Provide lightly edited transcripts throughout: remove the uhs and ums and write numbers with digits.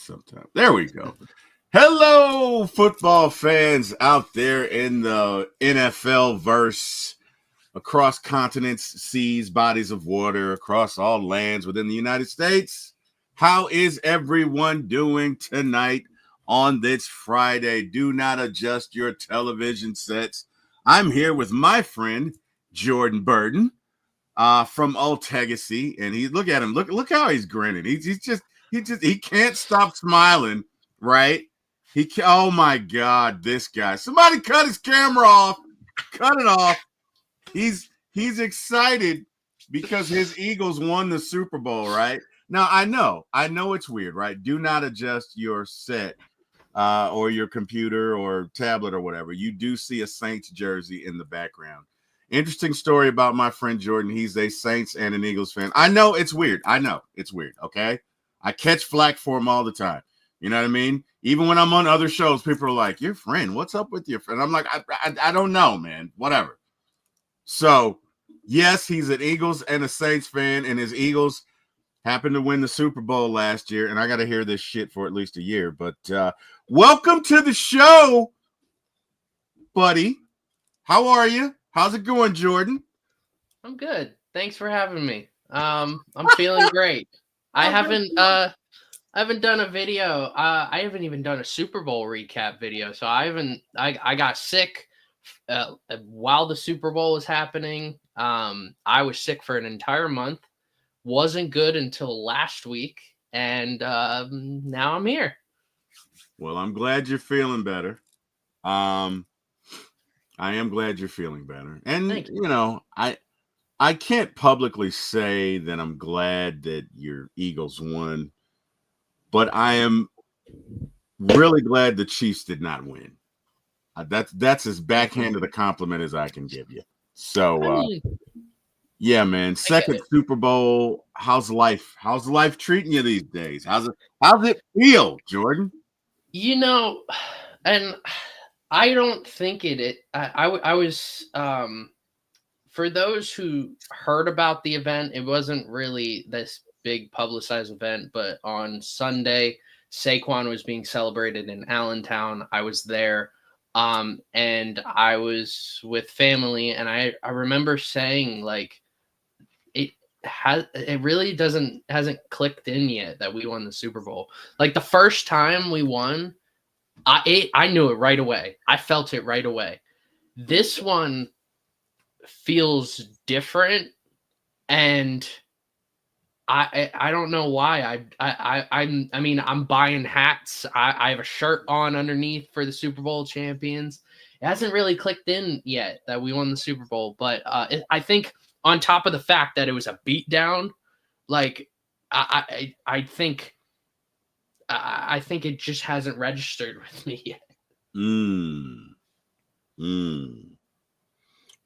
sometime. There we go. Hello, football fans out there in the NFL verse, across continents, seas, bodies of water, across all lands within the United States. How is everyone doing tonight on this Friday? Do not adjust your television sets. I'm here with my friend, Jordan Burton. From Old Tegacy, and look at him. Look how he's grinning. He can't stop smiling, right? Oh my God, this guy. Somebody cut his camera off. Cut it off. He's excited because his Eagles won the Super Bowl, right? Now I know it's weird, right? Do not adjust your set or your computer or tablet or whatever. You do see a Saints jersey in the background. Interesting story about my friend Jordan. He's a Saints and an Eagles fan. I know it's weird. Okay? I catch flack for him all the time. You know what I mean? Even when I'm on other shows, people are like, your friend, what's up with your friend? I'm like, I don't know, man. Whatever. So, yes, he's an Eagles and a Saints fan, and his Eagles happened to win the Super Bowl last year, and I got to hear this shit for at least a year. But welcome to the show, buddy. How are you? How's it going, Jordan? I'm good. Thanks for having me. I'm feeling great. I haven't done a video. I haven't even done a Super Bowl recap video. So I got sick while the Super Bowl was happening. I was sick for an entire month. Wasn't good until last week, and now I'm here. Well, I'm glad you're feeling better. I am glad you're feeling better. And, you know, I can't publicly say that I'm glad that your Eagles won, but I am really glad the Chiefs did not win. That's as backhanded a compliment as I can give you. So, yeah, man. Second Super Bowl. How's life? How's life treating you these days? How's it feel, Jordan? You know, and I don't think I was for those who heard about the event, it wasn't really this big publicized event, but on Sunday, Saquon was being celebrated in Allentown. I was there, and I was with family, and I remember saying, like, it really hasn't clicked in yet that we won the Super Bowl. Like, the first time we won, I knew it right away. I felt it right away. This one feels different, and I don't know why. I mean, I'm buying hats. I have a shirt on underneath for the Super Bowl champions. It hasn't really clicked in yet that we won the Super Bowl, but I think on top of the fact that it was a beatdown, like I think it just hasn't registered with me yet.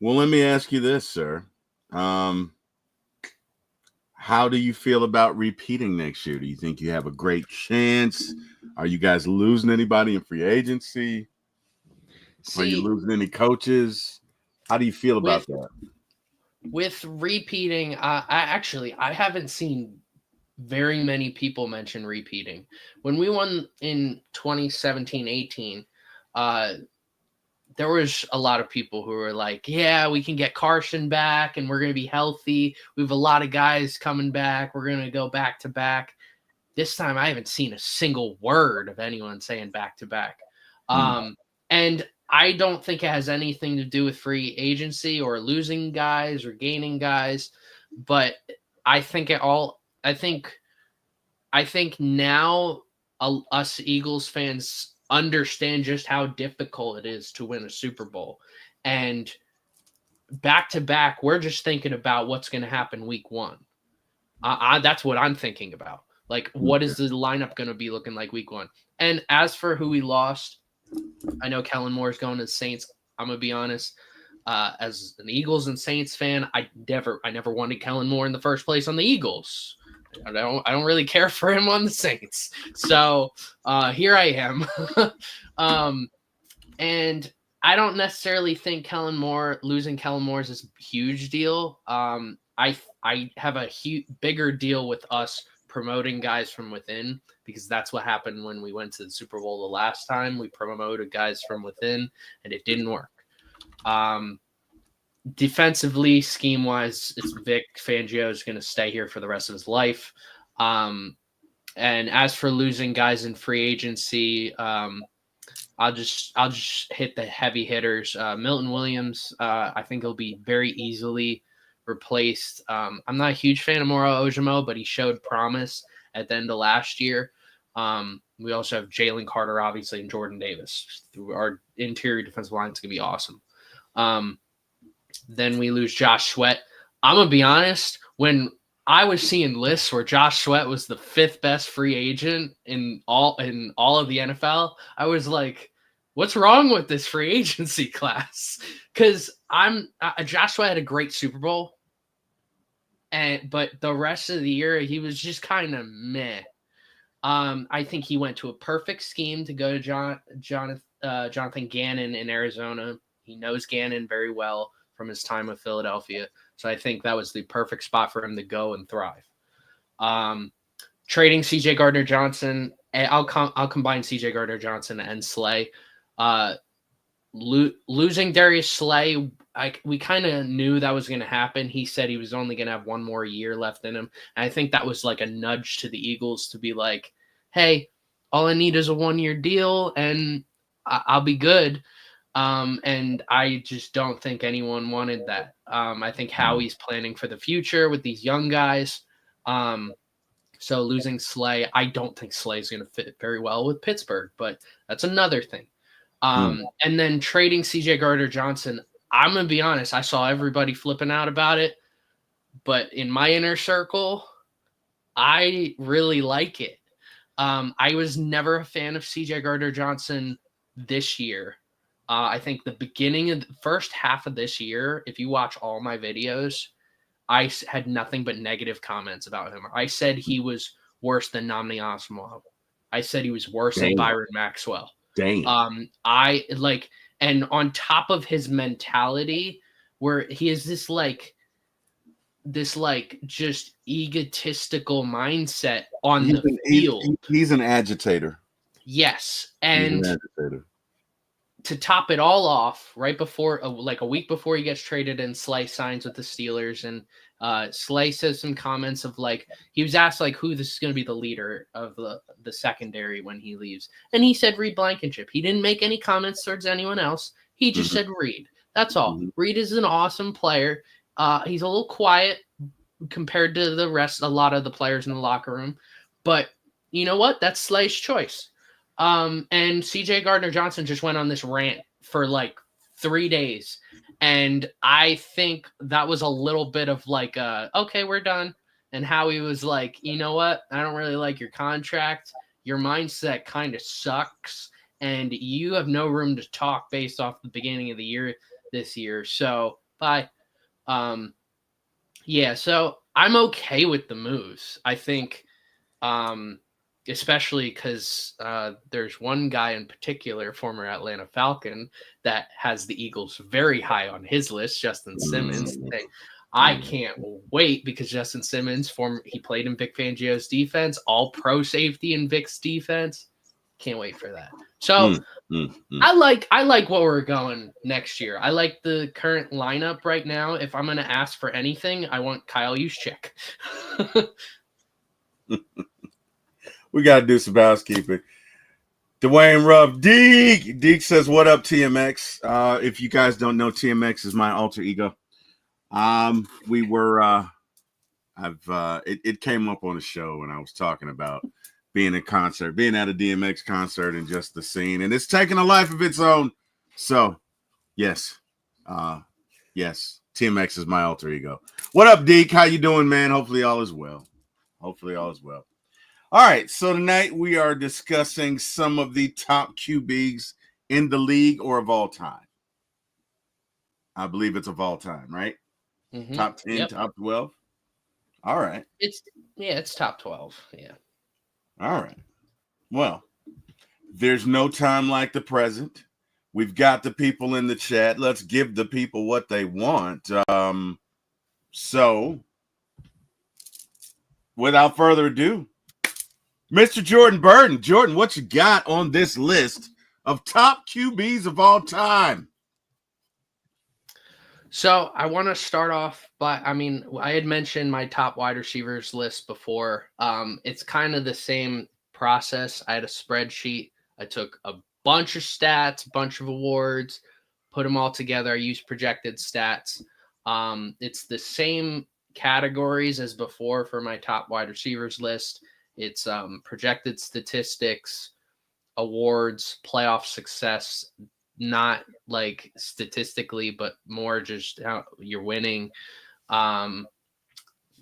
Well, let me ask you this, sir. How do you feel about repeating next year? Do you think you have a great chance? Are you guys losing anybody in free agency? Are you losing any coaches? How do you feel about that? With repeating, I haven't seen very many people mention repeating. When we won in 2017-18, there was a lot of people who were like, yeah, we can get Carson back and we're going to be healthy. We have a lot of guys coming back. We're going to go back to back. This time, I haven't seen a single word of anyone saying back to back. And I don't think it has anything to do with free agency or losing guys or gaining guys, but I think now us Eagles fans understand just how difficult it is to win a Super Bowl. And back to back, we're just thinking about what's going to happen week one. That's what I'm thinking about. Like, what is the lineup going to be looking like week one? And as for who we lost, I know Kellen Moore is going to the Saints. I'm going to be honest. As an Eagles and Saints fan, I never wanted Kellen Moore in the first place on the Eagles. I don't really care for him on the Saints. So here I am. And I don't necessarily think losing Kellen Moore is a huge deal. I have a bigger deal with us promoting guys from within, because that's what happened when we went to the Super Bowl the last time. We promoted guys from within, and it didn't work. Defensively, scheme-wise, it's Vic Fangio is going to stay here for the rest of his life. And as for losing guys in free agency, I'll just hit the heavy hitters. Milton Williams, I think he'll be very easily replaced. I'm not a huge fan of Moro Ojomo, but he showed promise at the end of last year. We also have Jalen Carter, obviously, and Jordan Davis. Our interior defensive line is going to be awesome. Then we lose Josh Sweat. I'm going to be honest, when I was seeing lists where Josh Sweat was the 5th best free agent in all of the NFL, I was like, what's wrong with this free agency class? Because Josh Sweat had a great Super Bowl, but the rest of the year he was just kind of meh. I think he went to a perfect scheme to go to Jonathan Gannon in Arizona. He knows Gannon very well from his time with Philadelphia. So I think that was the perfect spot for him to go and thrive. Trading CJ Gardner-Johnson, I'll combine CJ Gardner-Johnson and Slay. Losing Darius Slay, we kind of knew that was going to happen. He said he was only going to have one more year left in him. And I think that was like a nudge to the Eagles to be like, hey, all I need is a 1-year deal and I'll be good. And I just don't think anyone wanted that. I think Howie's planning for the future with these young guys. So losing Slay, I don't think Slay's going to fit very well with Pittsburgh, but that's another thing. And then trading CJ Gardner-Johnson, I'm going to be honest, I saw everybody flipping out about it, but in my inner circle, I really like it. I was never a fan of CJ Gardner-Johnson this year. I think the beginning of the first half of this year, if you watch all my videos, I had nothing but negative comments about him. I said he was worse than Nnamdi Asomugha. I said he was worse than Byron Maxwell. Dang. And on top of his mentality, where he is this just egotistical mindset on the field. He's an agitator. Yes, and to top it all off, right before, like a week before he gets traded and Slay signs with the Steelers, and Slay says some comments of like, he was asked like who this is going to be the leader of the secondary when he leaves. And he said Reed Blankenship. He didn't make any comments towards anyone else. He just said Reed. That's all. Reed is an awesome player. He's a little quiet compared to a lot of the players in the locker room. But you know what? That's Slay's choice. And CJ Gardner-Johnson just went on this rant for like 3 days. And I think that was a little bit of like, okay, we're done. And Howie was like, you know what? I don't really like your contract. Your mindset kind of sucks. And you have no room to talk based off the beginning of the year this year. So bye. Yeah, so I'm okay with the moves. I think, especially because there's one guy in particular, former Atlanta Falcon, that has the Eagles very high on his list, Justin Simmons. I can't wait because Justin Simmons, he played in Vic Fangio's defense, all pro safety in Vic's defense. Can't wait for that. So I like what we're going next year. I like the current lineup right now. If I'm going to ask for anything, I want Kyle Juszczyk. We got to do some housekeeping. Dwayne Ruff, Deke says, what up, TMX? If you guys don't know, TMX is my alter ego. It came up on a show when I was talking about being at a DMX concert and just the scene, and it's taken a life of its own. So yes, TMX is my alter ego. What up, Deke? How you doing, man? Hopefully all is well. All right, so tonight we are discussing some of the top QBs in the league or of all time. I believe it's of all time, right? Mm-hmm. Top 10, yep. Top 12. All right. It's top 12. Yeah. All right. Well, there's no time like the present. We've got the people in the chat. Let's give the people what they want. So without further ado, Mr. Jordan Burton. Jordan, what you got on this list of top QBs of all time? So I want to start off by, I had mentioned my top wide receivers list before. It's kind of the same process. I had a spreadsheet. I took a bunch of stats, a bunch of awards, put them all together. I used projected stats. It's the same categories as before for my top wide receivers list. It's projected statistics, awards, playoff success, not like statistically, but more just how you're winning.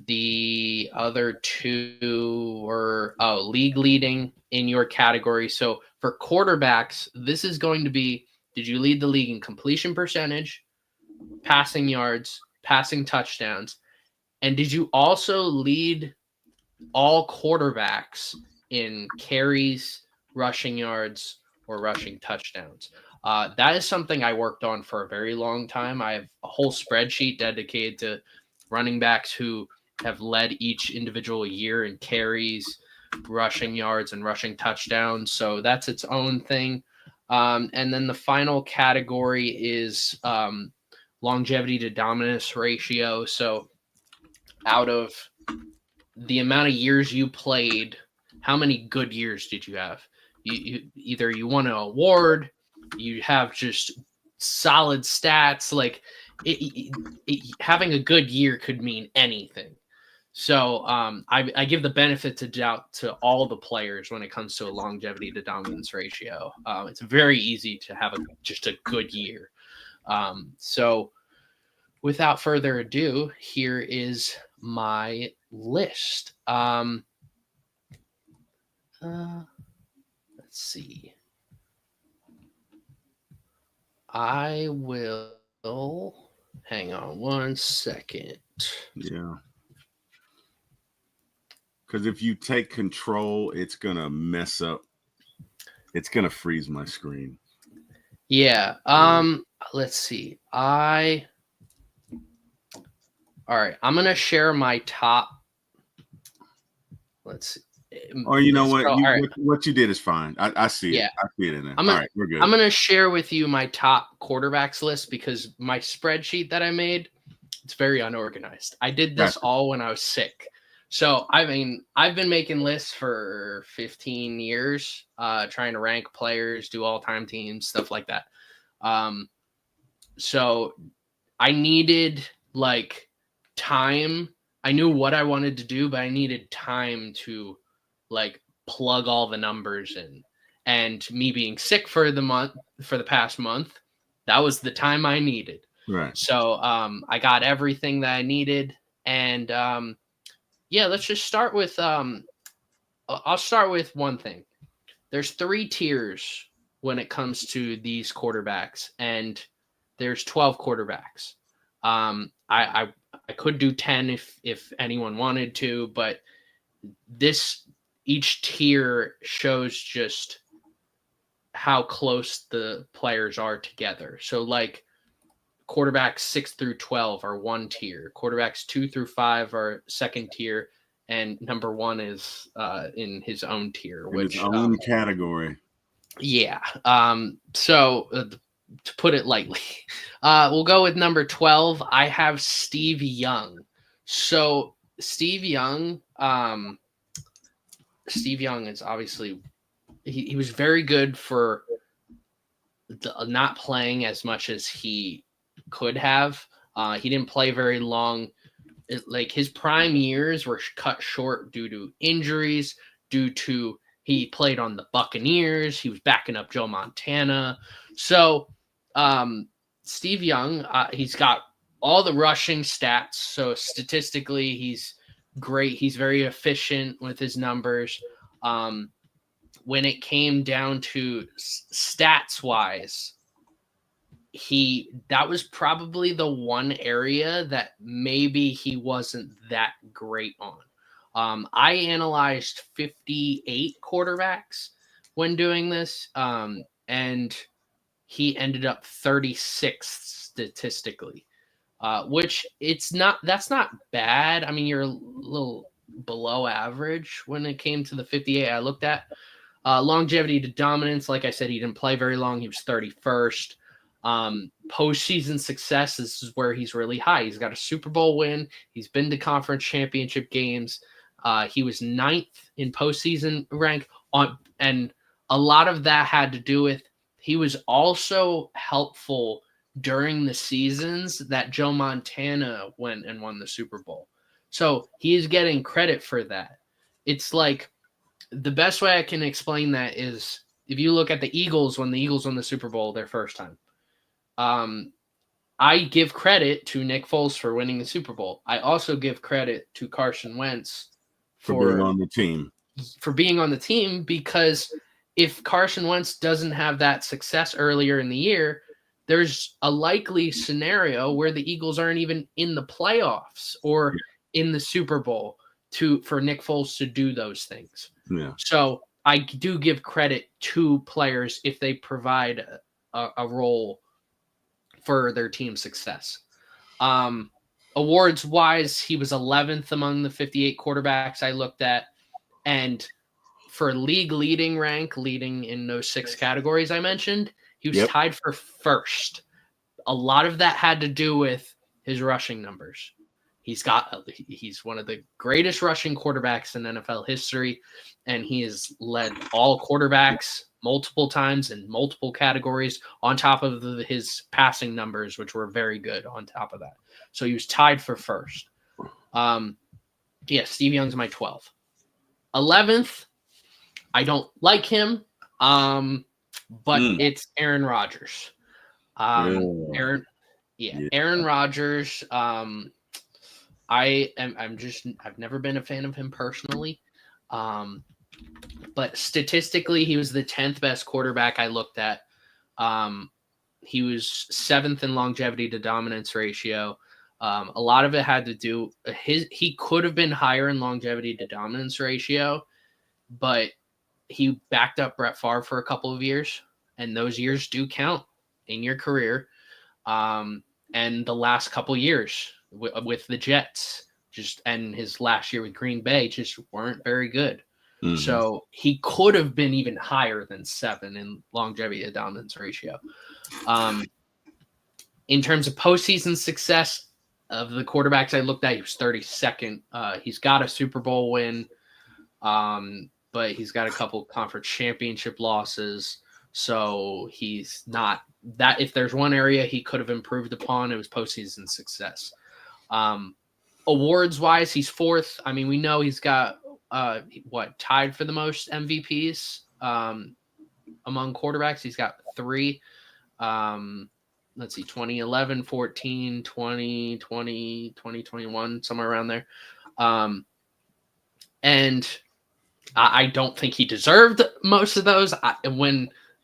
The other two were league leading in your category. So for quarterbacks, this is going to be, did you lead the league in completion percentage, passing yards, passing touchdowns, and did you also lead all quarterbacks in carries, rushing yards, or rushing touchdowns? That is something I worked on for a very long time. I have a whole spreadsheet dedicated to running backs who have led each individual year in carries, rushing yards, and rushing touchdowns. So that's its own thing. And then the final category is longevity to dominance ratio. So out of the amount of years you played, how many good years did you have? You either you won an award, you have just solid stats. Like having a good year could mean anything. So I give the benefit of doubt to all the players when it comes to a longevity to dominance ratio. It's very easy to have just a good year. So without further ado, here is my list. Let's see. I will hang on one second. Yeah. Because if you take control, it's going to mess up. It's going to freeze my screen. Yeah. Let's see. All right. I'm going to share my top. Let's see. Or you know what? What you did is fine. I see it. I see it in there. All right, we're good. I'm going to share with you my top quarterbacks list because my spreadsheet that I made, it's very unorganized. I did this all when I was sick. So, I've been making lists for 15 years, trying to rank players, do all-time teams, stuff like that. So I needed like time. I knew what I wanted to do, but I needed time to like plug all the numbers in. And me being sick for the past month, that was the time I needed. Right. So I got everything that I needed. And yeah, let's just start with I'll start with one thing. There's 3 tiers when it comes to these quarterbacks, and there's 12 quarterbacks. I could do 10 if anyone wanted to, but each tier shows just how close the players are together. So like quarterbacks 6 through 12 are one tier, quarterbacks 2 through 5 are second tier, and number 1 is in his own tier, which his own category. Yeah. So to put it lightly, we'll go with number 12. I have Steve Young. So Steve Young is obviously he was very good for not playing as much as he could have. He didn't play very long. Like his prime years were cut short due to injuries, due to he played on the Buccaneers. He was backing up Joe Montana. So Steve Young, he's got all the rushing stats. So statistically, he's great. He's very efficient with his numbers. When it came down to stats wise, that was probably the one area that maybe he wasn't that great on. I analyzed 58 quarterbacks when doing this, and he ended up 36th statistically, which that's not bad. I mean, you're a little below average when it came to the 58 I looked at. Longevity to dominance, like I said, he didn't play very long. He was 31st. Postseason success, this is where he's really high. He's got a Super Bowl win. He's been to conference championship games. He was 9th in postseason rank and a lot of that had to do with he was also helpful during the seasons that Joe Montana went and won the Super Bowl. So he's getting credit for that. It's like the best way I can explain that is if you look at the Eagles when the Eagles won the Super Bowl their first time. I give credit to Nick Foles for winning the Super Bowl. I also give credit to Carson Wentz for being on the team. For being on the team, because if Carson Wentz doesn't have that success earlier in the year, there's a likely scenario where the Eagles aren't even in the playoffs or in the Super Bowl for Nick Foles to do those things. Yeah. So I do give credit to players if they provide a role for their team's success. Awards wise, he was 11th among the 58 quarterbacks I looked at. And for league leading rank, leading in those 6 categories I mentioned, he was tied for first. A lot of that had to do with his rushing numbers. He's one of the greatest rushing quarterbacks in NFL history, and he has led all quarterbacks multiple times in multiple categories on top of his passing numbers, which were very good on top of that. So he was tied for first. Steve Young's my 12th. 11th, I don't like him, but it's Aaron Rodgers. Aaron Rodgers. I've never been a fan of him personally. But statistically, he was the 10th best quarterback I looked at. He was 7th in longevity to dominance ratio. A lot of it had to do he could have been higher in longevity to dominance ratio, but he backed up Brett Favre for a couple of years, and those years do count in your career. And the last couple of years with the Jets, and his last year with Green Bay just weren't very good. Mm-hmm. So he could have been even higher than 7 in longevity to dominance ratio. In terms of postseason success of the quarterbacks I looked at, he was 32nd. He's got a Super Bowl win, but he's got a couple conference championship losses. So he's not that. If there's one area he could have improved upon, it was postseason success. Awards wise, he's 4th. I mean, we know he's got tied for the most MVPs among quarterbacks. He's got 3. Let's see, 2011, 14, 20, 2021, somewhere around there. And I don't think he deserved most of those.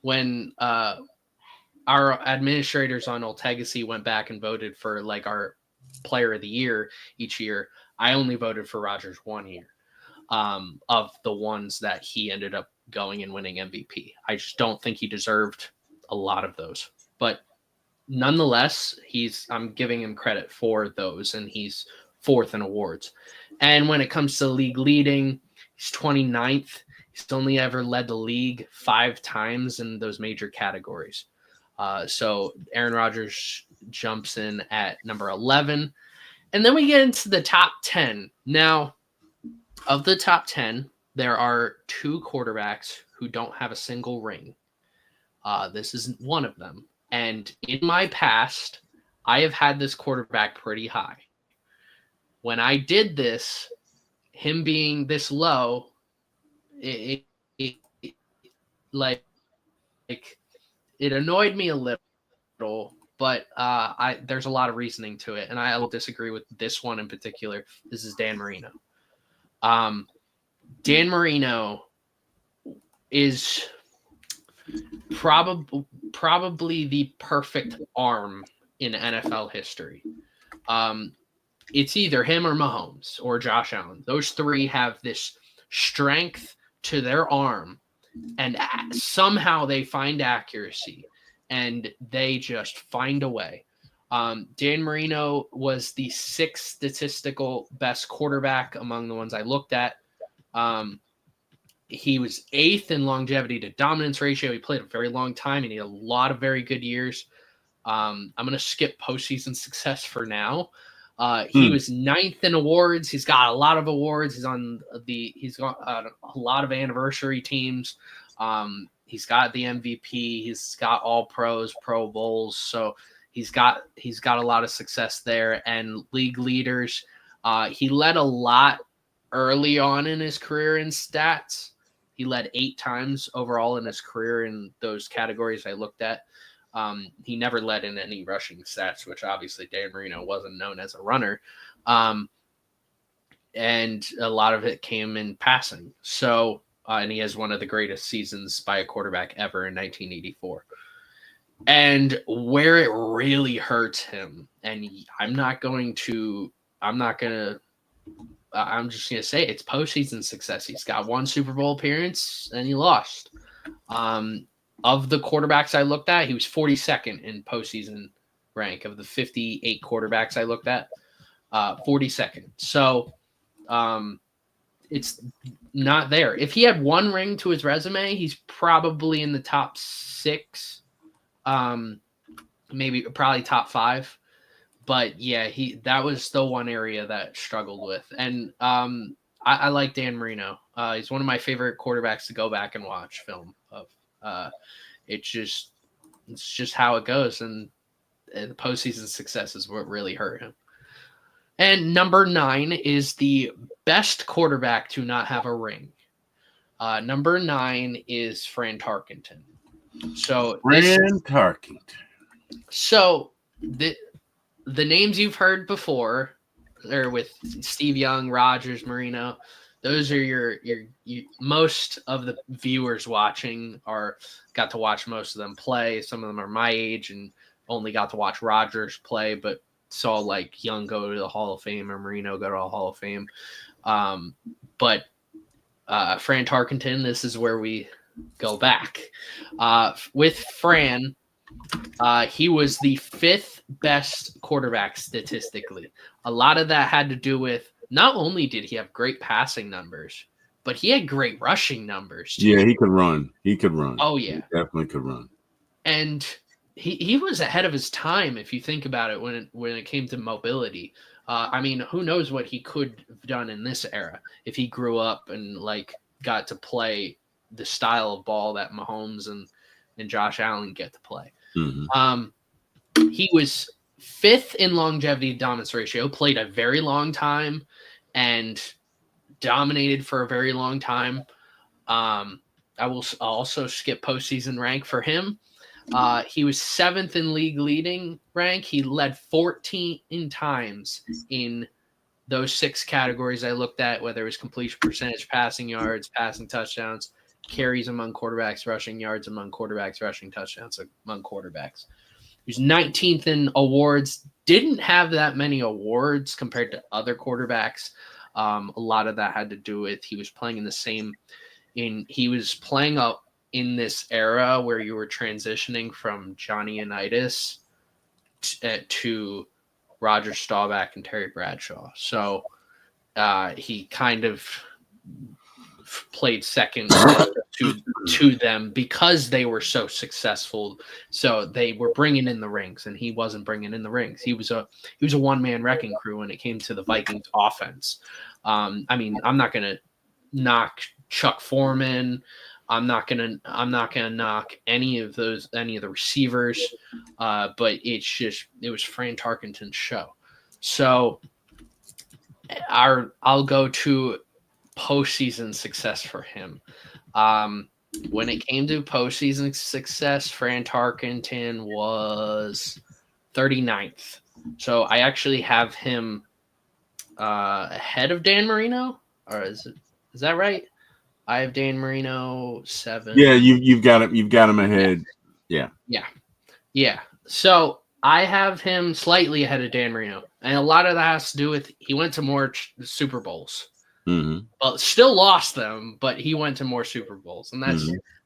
When our administrators on Old Legacy went back and voted for like our player of the year each year, I only voted for Rodgers 1 year of the ones that he ended up going and winning MVP. I just don't think he deserved a lot of those, but nonetheless, I'm giving him credit for those, and he's 4th in awards. And when it comes to league leading, he's 29th. He's only ever led the league 5 times in those major categories. So Aaron Rodgers jumps in at number 11. And then we get into the top 10. Now, of the top 10, there are 2 quarterbacks who don't have a single ring. This isn't one of them. And in my past, I have had this quarterback pretty high. When I did this, him being this low, it annoyed me a little, but there's a lot of reasoning to it, and I will disagree with this one in particular. This is Dan Marino. Dan Marino is probably the perfect arm in NFL history. It's either him or Mahomes or Josh Allen. Those 3 have this strength to their arm, and somehow they find accuracy, and they just find a way. Dan Marino was the 6th statistical best quarterback among the ones I looked at. He was 8th in longevity to dominance ratio. He played a very long time and he had a lot of very good years. I'm going to skip postseason success for now. He was 9th in awards. He's got a lot of awards. He's got a lot of anniversary teams. He's got the MVP. He's got all pros, Pro Bowls. So he's got a lot of success there and league leaders. He led a lot early on in his career in stats. He led 8 times overall in his career in those categories I looked at. He never led in any rushing stats, which obviously Dan Marino wasn't known as a runner. And a lot of it came in passing. So, and he has one of the greatest seasons by a quarterback ever in 1984. And where it really hurts him, and I'm just going to say it's postseason success. He's got 1 Super Bowl appearance and he lost. Of the quarterbacks I looked at, he was 42nd in postseason rank of the 58 quarterbacks I looked at, 42nd. So it's not there. If he had 1 ring to his resume, he's probably in the top 6, probably top 5. But yeah, that was the one area that struggled with. And I like Dan Marino. He's one of my favorite quarterbacks to go back and watch film of. It's just how it goes, and the postseason success is what really hurt him. And number 9 is the best quarterback to not have a ring. Number 9 is Fran Tarkenton. So Tarkenton. So the names you've heard before are with Steve Young, Rodgers, Marino. Those are your most of the viewers watching got to watch most of them play. Some of them are my age and only got to watch Rodgers play, but saw like Young go to the Hall of Fame or Marino go to the Hall of Fame. But Fran Tarkenton, this is where we go back. With Fran, he was the 5th best quarterback statistically. A lot of that had to do with not only did he have great passing numbers, but he had great rushing numbers too. Yeah, he could run. Oh, yeah. He definitely could run. And he was ahead of his time, if you think about it, when it came to mobility. I mean, who knows what he could have done in this era if he grew up and got to play the style of ball that Mahomes and Josh Allen get to play. Mm-hmm. He was 5th in longevity dominance ratio, played a very long time and dominated for a very long time. I will also skip postseason rank for him. He was 7th in league leading rank. He led 14 times in those 6 categories I looked at, whether it was completion percentage, passing yards, passing touchdowns, carries among quarterbacks, rushing yards among quarterbacks, rushing touchdowns among quarterbacks. He was 19th in awards, didn't have that many awards compared to other quarterbacks. A lot of that had to do with he was playing in this era where you were transitioning from Johnny Unitas to Roger Staubach and Terry Bradshaw. So he kind of played second to them because they were so successful. So they were bringing in the rings, and he wasn't bringing in the rings. He was a one-man wrecking crew when it came to the Vikings offense. I mean, I'm not going to knock Chuck Foreman. I'm not gonna knock any of the receivers, but it was Fran Tarkenton's show. So I'll go to postseason success for him. When it came to postseason success, Fran Tarkenton was 39th. So I actually have him ahead of Dan Marino, or is that right? I have Dan Marino 7. Yeah, you've got him ahead. Yeah. So I have him slightly ahead of Dan Marino, and a lot of that has to do with he went to more Super Bowls. Mm-hmm. Well, still lost them, but he went to more Super Bowls, and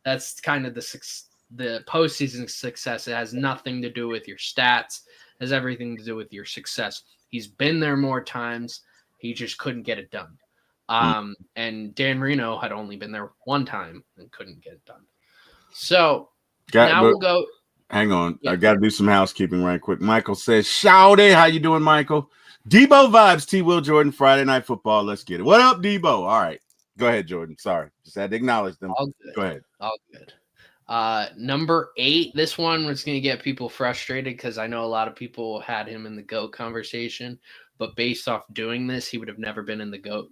that's kind of the postseason success. It has nothing to do with your stats. has everything to do with your success. He's been there more times. He just couldn't get it done. And Dan Marino had only been there one time and couldn't get it done. So we'll go. Hang on. Yeah. I got to do some housekeeping right quick. Michael says, "Shouty, how you doing, Michael? Debo vibes, T. Will Jordan, Friday Night Football. Let's get it. What up, Debo? All right. Go ahead, Jordan. Sorry. Just had to acknowledge them. All good. Go ahead. All good. Number 8, this one was going to get people frustrated because I know a lot of people had him in the GOAT conversation, but based off doing this, he would have never been in the GOAT.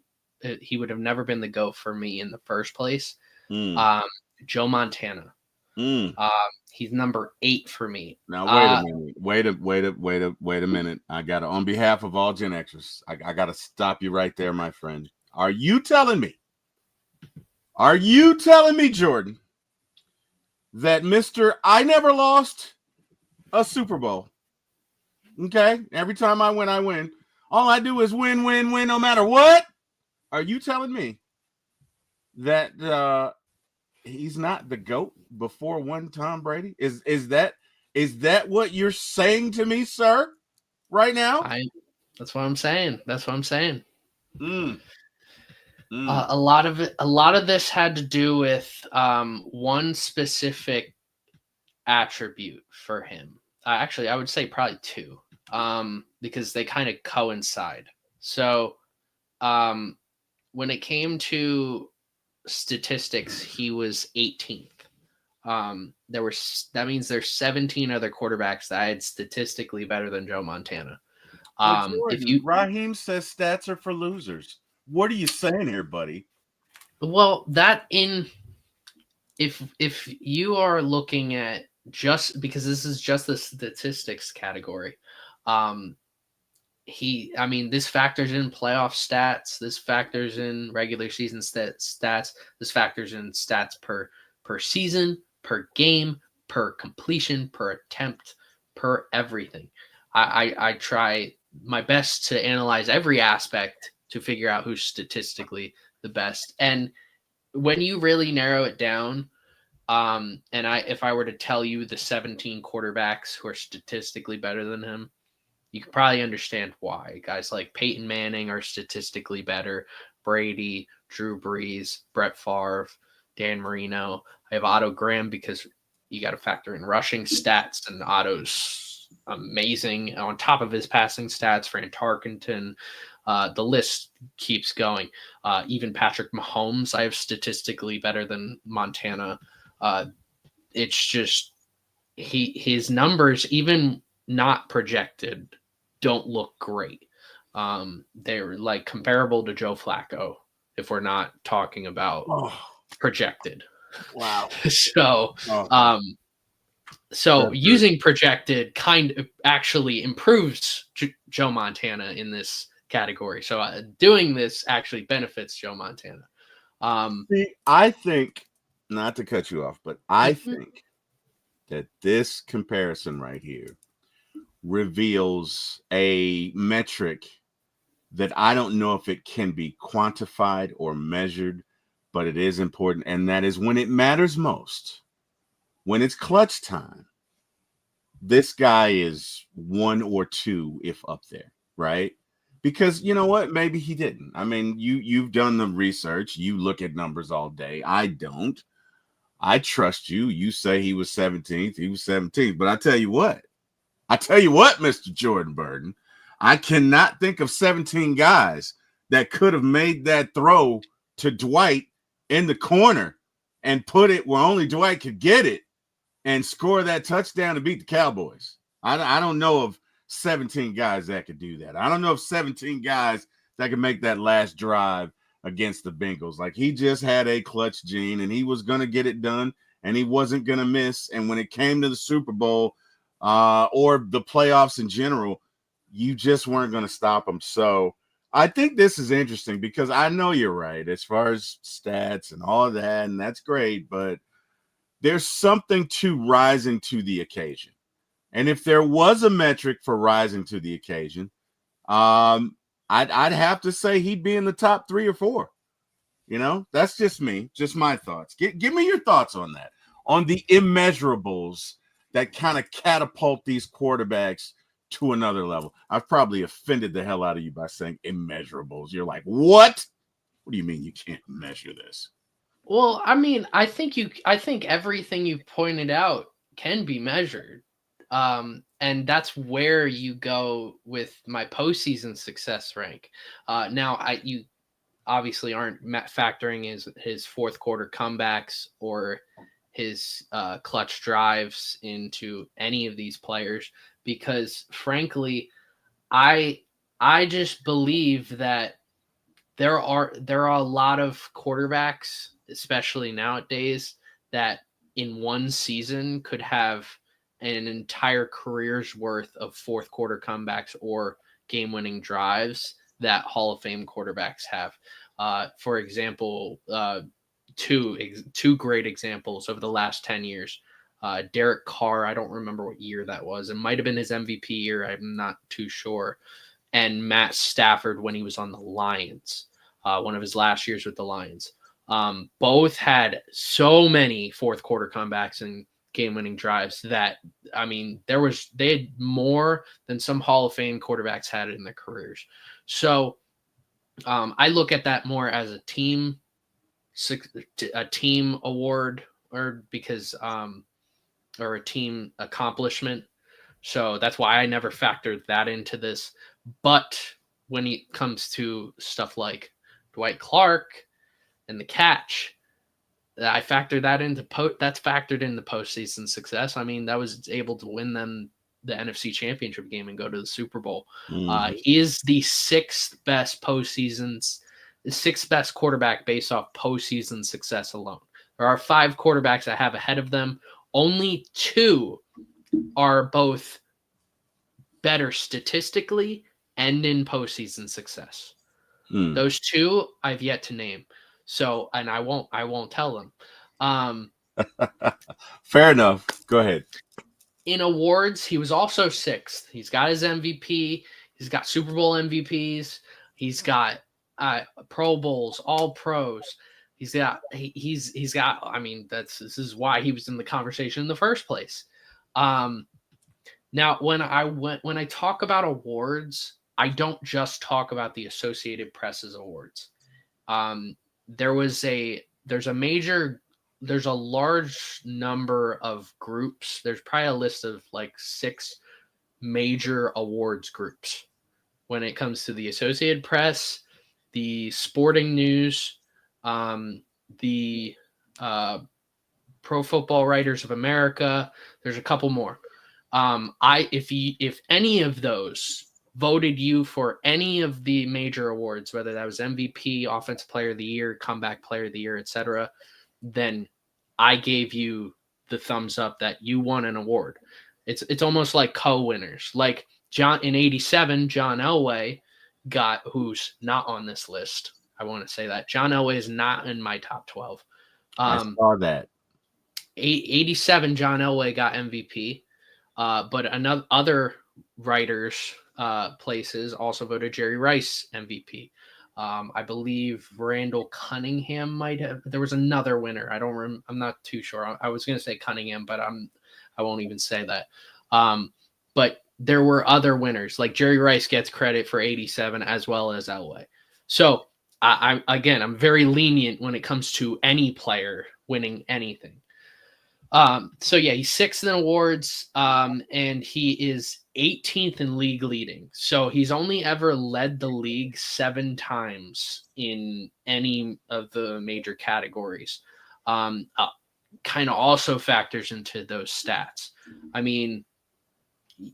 He would have never been the GOAT for me in the first place. Joe Montana. He's number 8 for me. Now wait a minute. Wait a minute. I gotta, on behalf of all Gen Xers, I gotta stop you right there, my friend. Are you telling me, Jordan, that Mr. I never lost a Super Bowl? Okay. Every time I win. All I do is win, no matter what. Are you telling me that he's not the GOAT before one Tom Brady? Is that what you're saying to me, sir, right now? That's what I'm saying. A lot of this had to do with one specific attribute for him. Actually, I would say probably 2, because they kind of coincide. So when it came to statistics, he was 18th. That means there's 17 other quarterbacks that I had statistically better than Joe Montana. Raheem says stats are for losers. What are you saying here, buddy? Well, if you are looking at just because this is just the statistics category, this factors in playoff stats. This factors in regular season stats. This factors in stats per season, per game, per completion, per attempt, per everything. I try my best to analyze every aspect to figure out who's statistically the best. And when you really narrow it down, if I were to tell you the 17 quarterbacks who are statistically better than him, you could probably understand why. Guys like Peyton Manning are statistically better. Brady, Drew Brees, Brett Favre, Dan Marino. I have Otto Graham because you got to factor in rushing stats, and Otto's amazing on top of his passing stats. Fran Tarkenton. The list keeps going. Even Patrick Mahomes, I have statistically better than Montana. It's just his numbers, even not projected, don't look great. They're like comparable to Joe Flacco if we're not talking about projected. Wow. So using projected kind of actually improves Joe Montana in this category. So doing this actually benefits Joe Montana. See, I think, not to cut you off, but I think that this comparison right here reveals a metric that I don't know if it can be quantified or measured, but it is important. And that is when it matters most, when it's clutch time, this guy is 1 or 2, if up there, right? Because you know what? Maybe he didn't. I mean, you've done the research. You look at numbers all day. I don't. I trust you. You say he was 17th. He was 17th. But I tell you what, Mr. Jordan Burden, I cannot think of 17 guys that could have made that throw to Dwight in the corner and put it where only Dwight could get it and score that touchdown to beat the Cowboys. I don't know of 17 guys that could do that. I don't know if 17 guys that could make that last drive against the Bengals. Like, he just had a clutch gene and he was going to get it done and he wasn't going to miss. And when it came to the Super Bowl or the playoffs in general, you just weren't going to stop him. So I think this is interesting because I know you're right as far as stats and all of that, and that's great, but there's something to rising to the occasion. And if there was a metric for rising to the occasion, I'd have to say he'd be in the top 3 or 4. You know, that's just me, just my thoughts. Give me your thoughts on that, on the immeasurables that kind of catapult these quarterbacks to another level. I've probably offended the hell out of you by saying immeasurables. You're like, what? What do you mean you can't measure this? Well, I mean, I think everything you've pointed out can be measured. And that's where you go with my postseason success rank. Now, you obviously aren't factoring his fourth quarter comebacks or his clutch drives into any of these players, because frankly, I just believe that there are a lot of quarterbacks, especially nowadays, that in one season could have an entire career's worth of fourth quarter comebacks or game winning drives that Hall of Fame quarterbacks have. For example, two great examples over the last 10 years. Derek Carr, I don't remember what year that was. It might have been his MVP year. I'm not too sure. And Matt Stafford when he was on the Lions, one of his last years with the Lions. Both had so many fourth quarter comebacks and game-winning drives that, I mean, they had more than some Hall of Fame quarterbacks had in their careers. So I look at that more as a team award, or because or a team accomplishment. So that's why I never factored that into this. But when it comes to stuff like Dwight Clark and the catch, I factor that into that's factored into postseason success. I mean, that was able to win them the NFC Championship game and go to the Super Bowl. He is the sixth best quarterback based off postseason success alone. There are 5 quarterbacks I have ahead of them. Only 2 are both better statistically and in postseason success. Those 2 I've yet to name. So, and I won't tell them. Fair enough. Go ahead. In awards, he was also 6th. He's got his MVP. He's got Super Bowl MVPs. He's got Pro Bowls, All Pros. He's got. I mean, this is why he was in the conversation in the first place. Now, when I talk about awards, I don't just talk about the Associated Press's awards. There's a large number of groups. There's probably a list of like 6 major awards groups when it comes to the Associated Press, the Sporting News, the Pro Football Writers of America. There's a couple more. If any of those voted you for any of the major awards, whether that was MVP, Offensive Player of the Year, Comeback Player of the Year, etc., then I gave you the thumbs up that you won an award. It's almost like co-winners. Like in '87, John Elway who's not on this list. I want to say that John Elway is not in my top 12. I saw that. 87, John Elway got MVP. But other writers places also voted Jerry Rice MVP. I believe Randall Cunningham might have. There was another winner. I'm not too sure. I was going to say Cunningham, but I won't even say that. But there were other winners. Like Jerry Rice gets credit for 87 as well as Elway. So I'm very lenient when it comes to any player winning anything. So yeah, he's 6th in awards, and he is 18th in league leading. So he's only ever led the league 7 times in any of the major categories. Kind of also factors into those stats. I mean,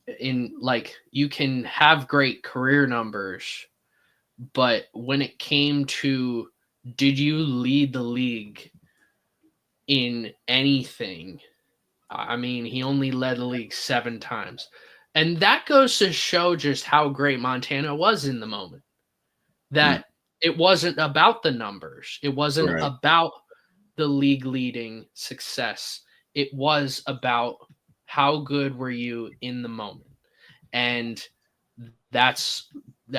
you can have great career numbers, but when it came to did you lead the league in anything, I mean, he only led the league 7 times. And that goes to show just how great Montana was in the moment. That it wasn't about the numbers. It wasn't about the league leading success. It was about how good were you in the moment. And that's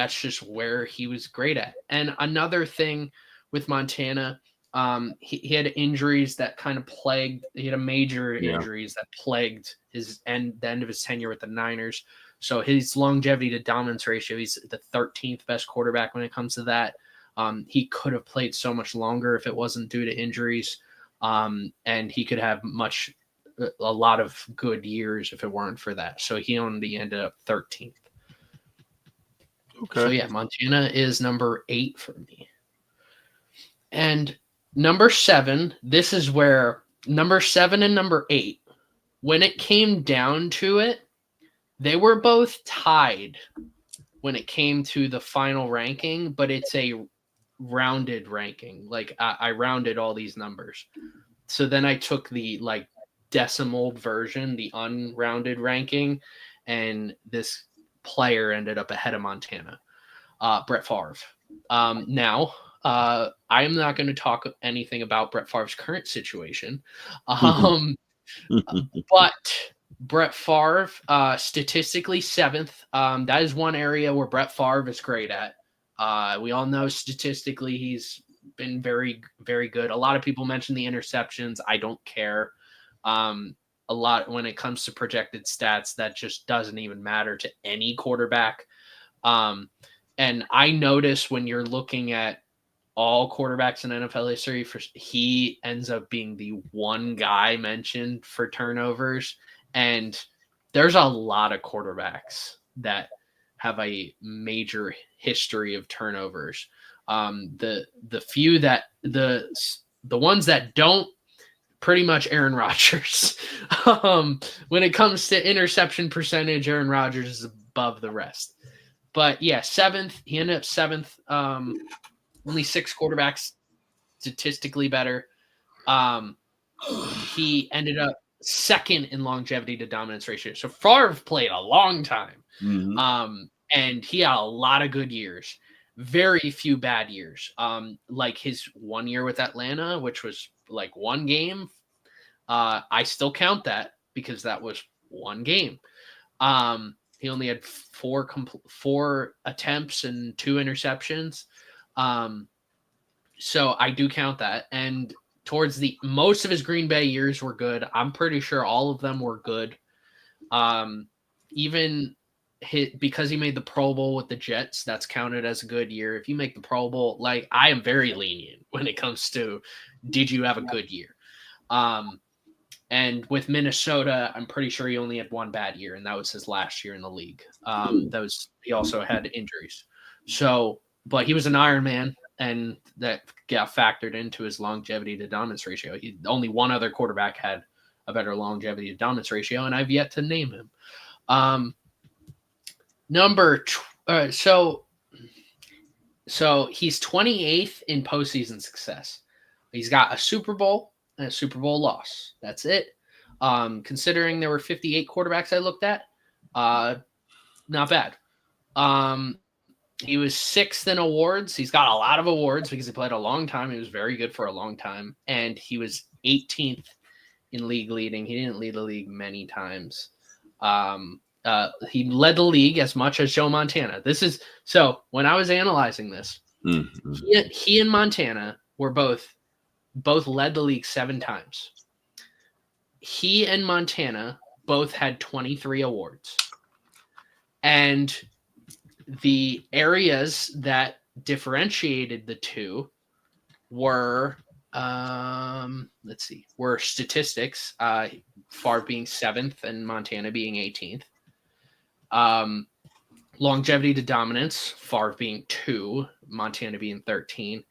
just where he was great at. And another thing with Montana, he had injuries that kind of plagued. He had major injuries that plagued the end of his tenure with the Niners. So his longevity to dominance ratio, he's the 13th best quarterback when it comes to that. He could have played so much longer if it wasn't due to injuries. And he could have a lot of good years if it weren't for that. So he only ended up 13th. Okay. So yeah, Montana is number 8 for me. And number 7, this is where number 7 and number 8, when it came down to it, they were both tied when it came to the final ranking, but it's a rounded ranking. Like I rounded all these numbers. So then I took the like decimal version, the unrounded ranking, and this player ended up ahead of Montana, Brett Favre. Now, I am not going to talk anything about Brett Favre's current situation, but Brett Favre, statistically 7th. That is one area where Brett Favre is great at. We all know statistically he's been very, very good. A lot of people mention the interceptions. I don't care. A lot when it comes to projected stats, that just doesn't even matter to any quarterback. And I notice when you're looking at all quarterbacks in NFL history, he ends up being the one guy mentioned for turnovers. And there's a lot of quarterbacks that have a major history of turnovers. The few that the ones that don't, pretty much Aaron Rodgers. When it comes to interception percentage, Aaron Rodgers is above the rest. But yeah, 7th. He ended up 7th. Only 6 quarterbacks statistically better. He ended up 2nd in longevity to dominance ratio. So Favre played a long time. Mm-hmm. And he had a lot of good years. Very few bad years. Like his 1 year with Atlanta, which was like 1 game. I still count that because that was 1 game. He only had 4 attempts and 2 interceptions. So I do count that. And towards most of his Green Bay years were good. I'm pretty sure all of them were good. Even because he made the Pro Bowl with the Jets, that's counted as a good year. If you make the Pro Bowl, like I am very lenient when it comes to, did you have a good year? And with Minnesota, I'm pretty sure he only had 1 bad year, and that was his last year in the league. He also had injuries. So, but he was an Iron Man, and that got factored into his longevity to dominance ratio. Only 1 other quarterback had a better longevity to dominance ratio, and I've yet to name him. So he's 28th in postseason success. He's got a Super Bowl and a Super Bowl loss. That's it. Considering there were 58 quarterbacks I looked at, not bad. He was 6th in awards. He's got a lot of awards because he played a long time. He was very good for a long time. And he was 18th in league leading. He didn't lead the league many times. He led the league as much as Joe Montana. So when I was analyzing this, he and Montana were both led the league 7 times. He and Montana both had 23 awards. And the areas that differentiated the two were, were statistics, Favre being 7th and Montana being 18th. Longevity to dominance, Favre being 2, Montana being 13.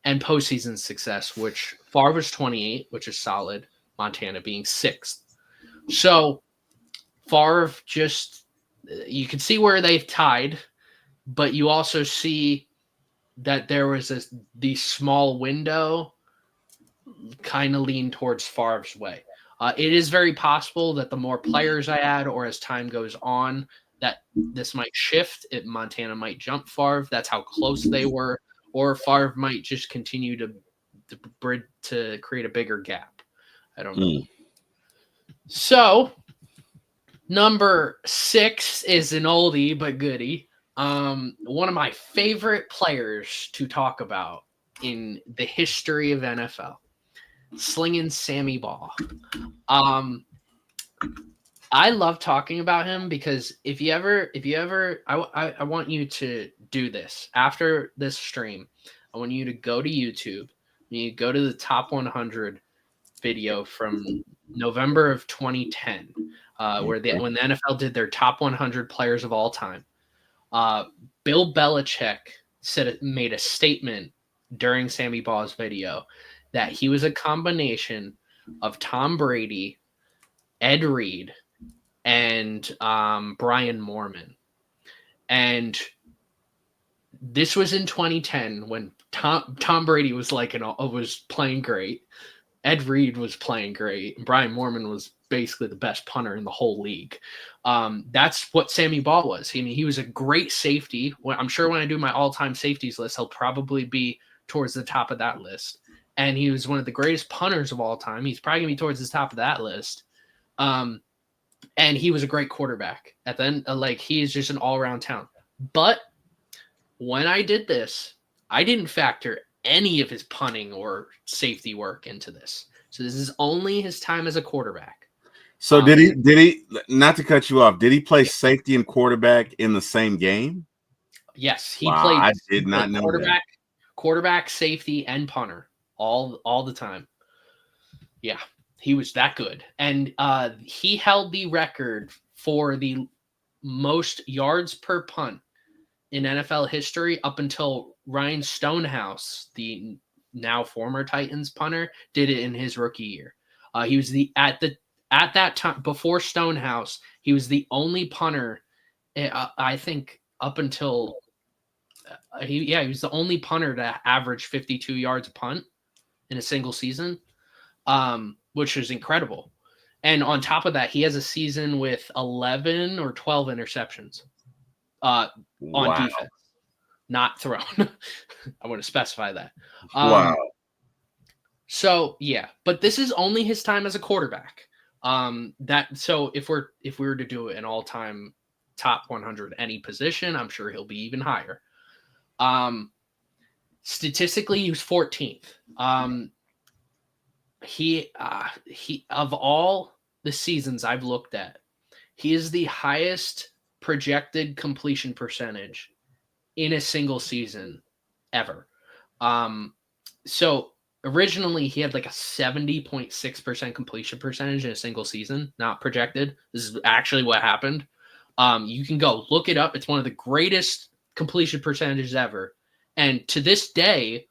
And postseason success, which Favre was 28, which is solid, Montana being 6th. So Favre you can see where they've tied, but you also see that there was the small window kind of lean towards Favre's way. It is very possible that the more players I add, or as time goes on, that this might shift. Montana might jump Favre. That's how close they were. Or Favre might just continue to create a bigger gap. I don't know. So, number 6 is an oldie but goodie. One of my favorite players to talk about in the history of NFL, Slinging Sammy Baugh. I love talking about him because if you ever, I want you to do this after this stream. I want you to go to YouTube. You go to the top 100 video from November of 2010, when the NFL did their top 100 players of all time. Bill Belichick made a statement during Sammy Ball's video that he was a combination of Tom Brady, Ed Reed, and Brian Moorman. And this was in 2010 when Tom Brady was was playing great. Ed Reed was playing great. And Brian Moorman was basically the best punter in the whole league. That's what Sammy Ball was. I mean, he was a great safety. I'm sure when I do my all-time safeties list, he'll probably be towards the top of that list. And he was one of the greatest punters of all time. He's probably going to be towards the top of that list. And he was a great quarterback. At the end, he is just an all-around talent. But when I did this, I didn't factor any of his punting or safety work into this. So this is only his time as a quarterback. So did he, not to cut you off, did he play safety and quarterback in the same game? Yes, he played. I did not know that. Quarterback, safety, and punter all the time. Yeah, he was that good. And he held the record for the most yards per punt in NFL history up until Ryan Stonehouse, the now former Titans punter, did it in his rookie year. He was at that time before Stonehouse, he was the only punter. I think up until he was the only punter to average 52 yards a punt in a single season, which is incredible. And on top of that, he has a season with 11 or 12 interceptions. On defense, not thrown. I want to specify that. Wow. So yeah, but this is only his time as a quarterback. So if we were to do an all-time top 100 any position, I'm sure he'll be even higher. Statistically, he was 14th. He of all the seasons I've looked at, he is the highest projected completion percentage in a single season ever. So originally he had like a 70.6% completion percentage in a single season, not projected. This is actually what happened. You can go look it up. It's one of the greatest completion percentages ever. And to this day,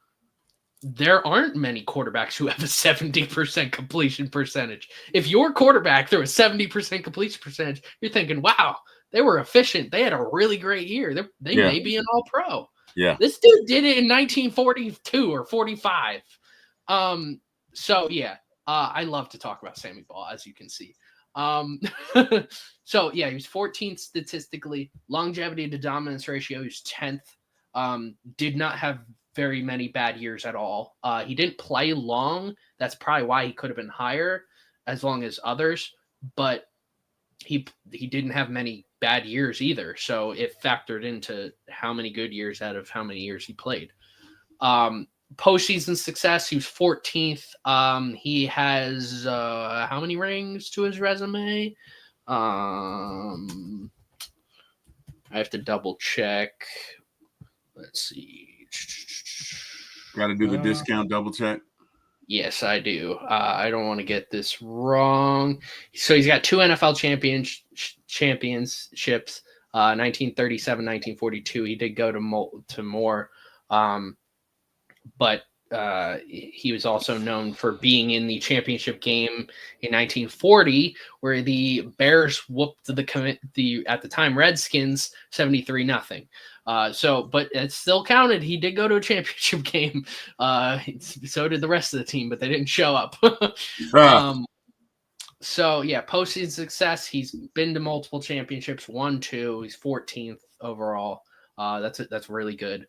there aren't many quarterbacks who have a 70% completion percentage. If your quarterback threw a 70% completion percentage, you're thinking, wow, they were efficient. They had a really great year. They may be an all-pro. Yeah. This dude did it in 1942 or 45. So yeah, I love to talk about Sammy Ball, as you can see. So yeah, he was 14th statistically. Longevity to dominance ratio, he was 10th. Did not have very many bad years at all. He didn't play long. That's probably why he could have been higher as long as others, but he didn't have many bad years either. So it factored into how many good years out of how many years he played. Postseason success, he was 14th. He has how many rings to his resume? I have to double check. Let's see. Got to do the discount double check. Yes, I do. I don't want to get this wrong. So he's got 2 NFL championships, 1937, 1942. He did go to more, but he was also known for being in the championship game in 1940, where the Bears whooped the at the time Redskins 73-0. But it still counted. He did go to a championship game. So did the rest of the team, but they didn't show up. So yeah, postseason success. He's been to multiple championships, 1, 2. He's 14th overall. That's really good.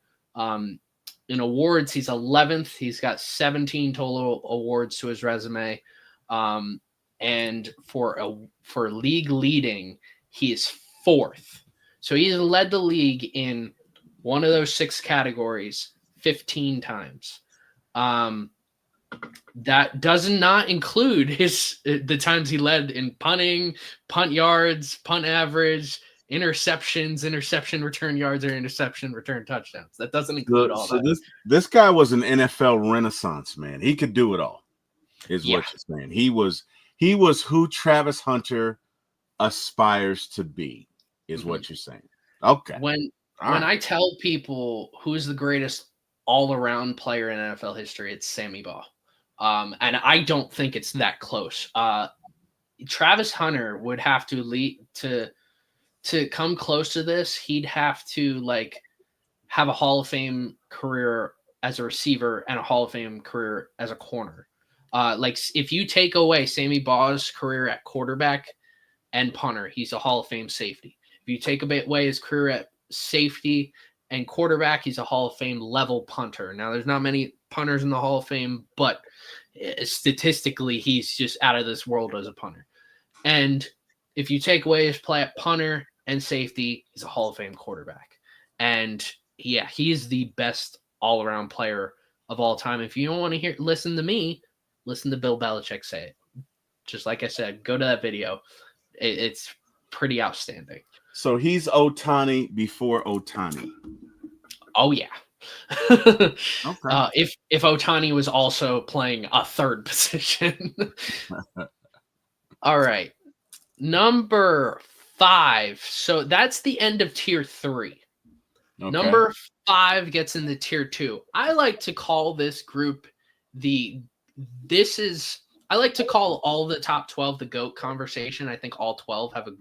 In awards, he's 11th. He's got 17 total awards to his resume. And for league leading, he is 4th. So he's led the league in one of those 6 categories 15 times. That does not include the times he led in punting, punt yards, punt average, interceptions, interception return yards, or interception return touchdowns. That doesn't include all So that. this guy was an NFL renaissance man. He could do it all, is Yeah. what you're saying. He was who Travis Hunter aspires to be, is what you're saying. Okay. When All right. I tell people who's the greatest all-around player in NFL history, it's Sammy Baugh. And I don't think it's that close. Travis Hunter would have to lead to come close to this. He'd have to like have a Hall of Fame career as a receiver and a Hall of Fame career as a corner. Like if you take away Sammy Baugh's career at quarterback and punter, he's a Hall of Fame safety. If you take away his career at safety and quarterback, he's a Hall of Fame level punter. Now, there's not many punters in the Hall of Fame, but statistically, he's just out of this world as a punter. And if you take away his play at punter and safety, he's a Hall of Fame quarterback. And yeah, he's the best all-around player of all time. If you don't want to listen to me, listen to Bill Belichick say it. Just like I said, go to that video. It's pretty outstanding. So he's Ohtani before Ohtani. Oh yeah. Okay. If Ohtani was also playing a third position. All right. Number 5. So that's the end of tier 3. Okay. Number 5 gets into tier 2. I like to call this group I like to call all the top 12 the GOAT conversation. I think all 12 have a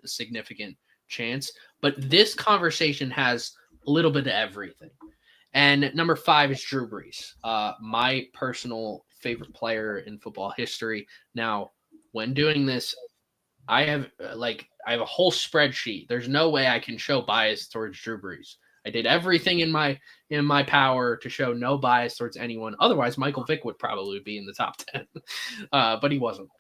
significant chance, but this conversation has a little bit of everything. And number 5 is Drew Brees, my personal favorite player in football history. Now, when doing this, I have a whole spreadsheet. There's no way I can show bias towards Drew Brees. I did everything in my power to show no bias towards anyone. Otherwise, Michael Vick would probably be in the top 10, but he wasn't.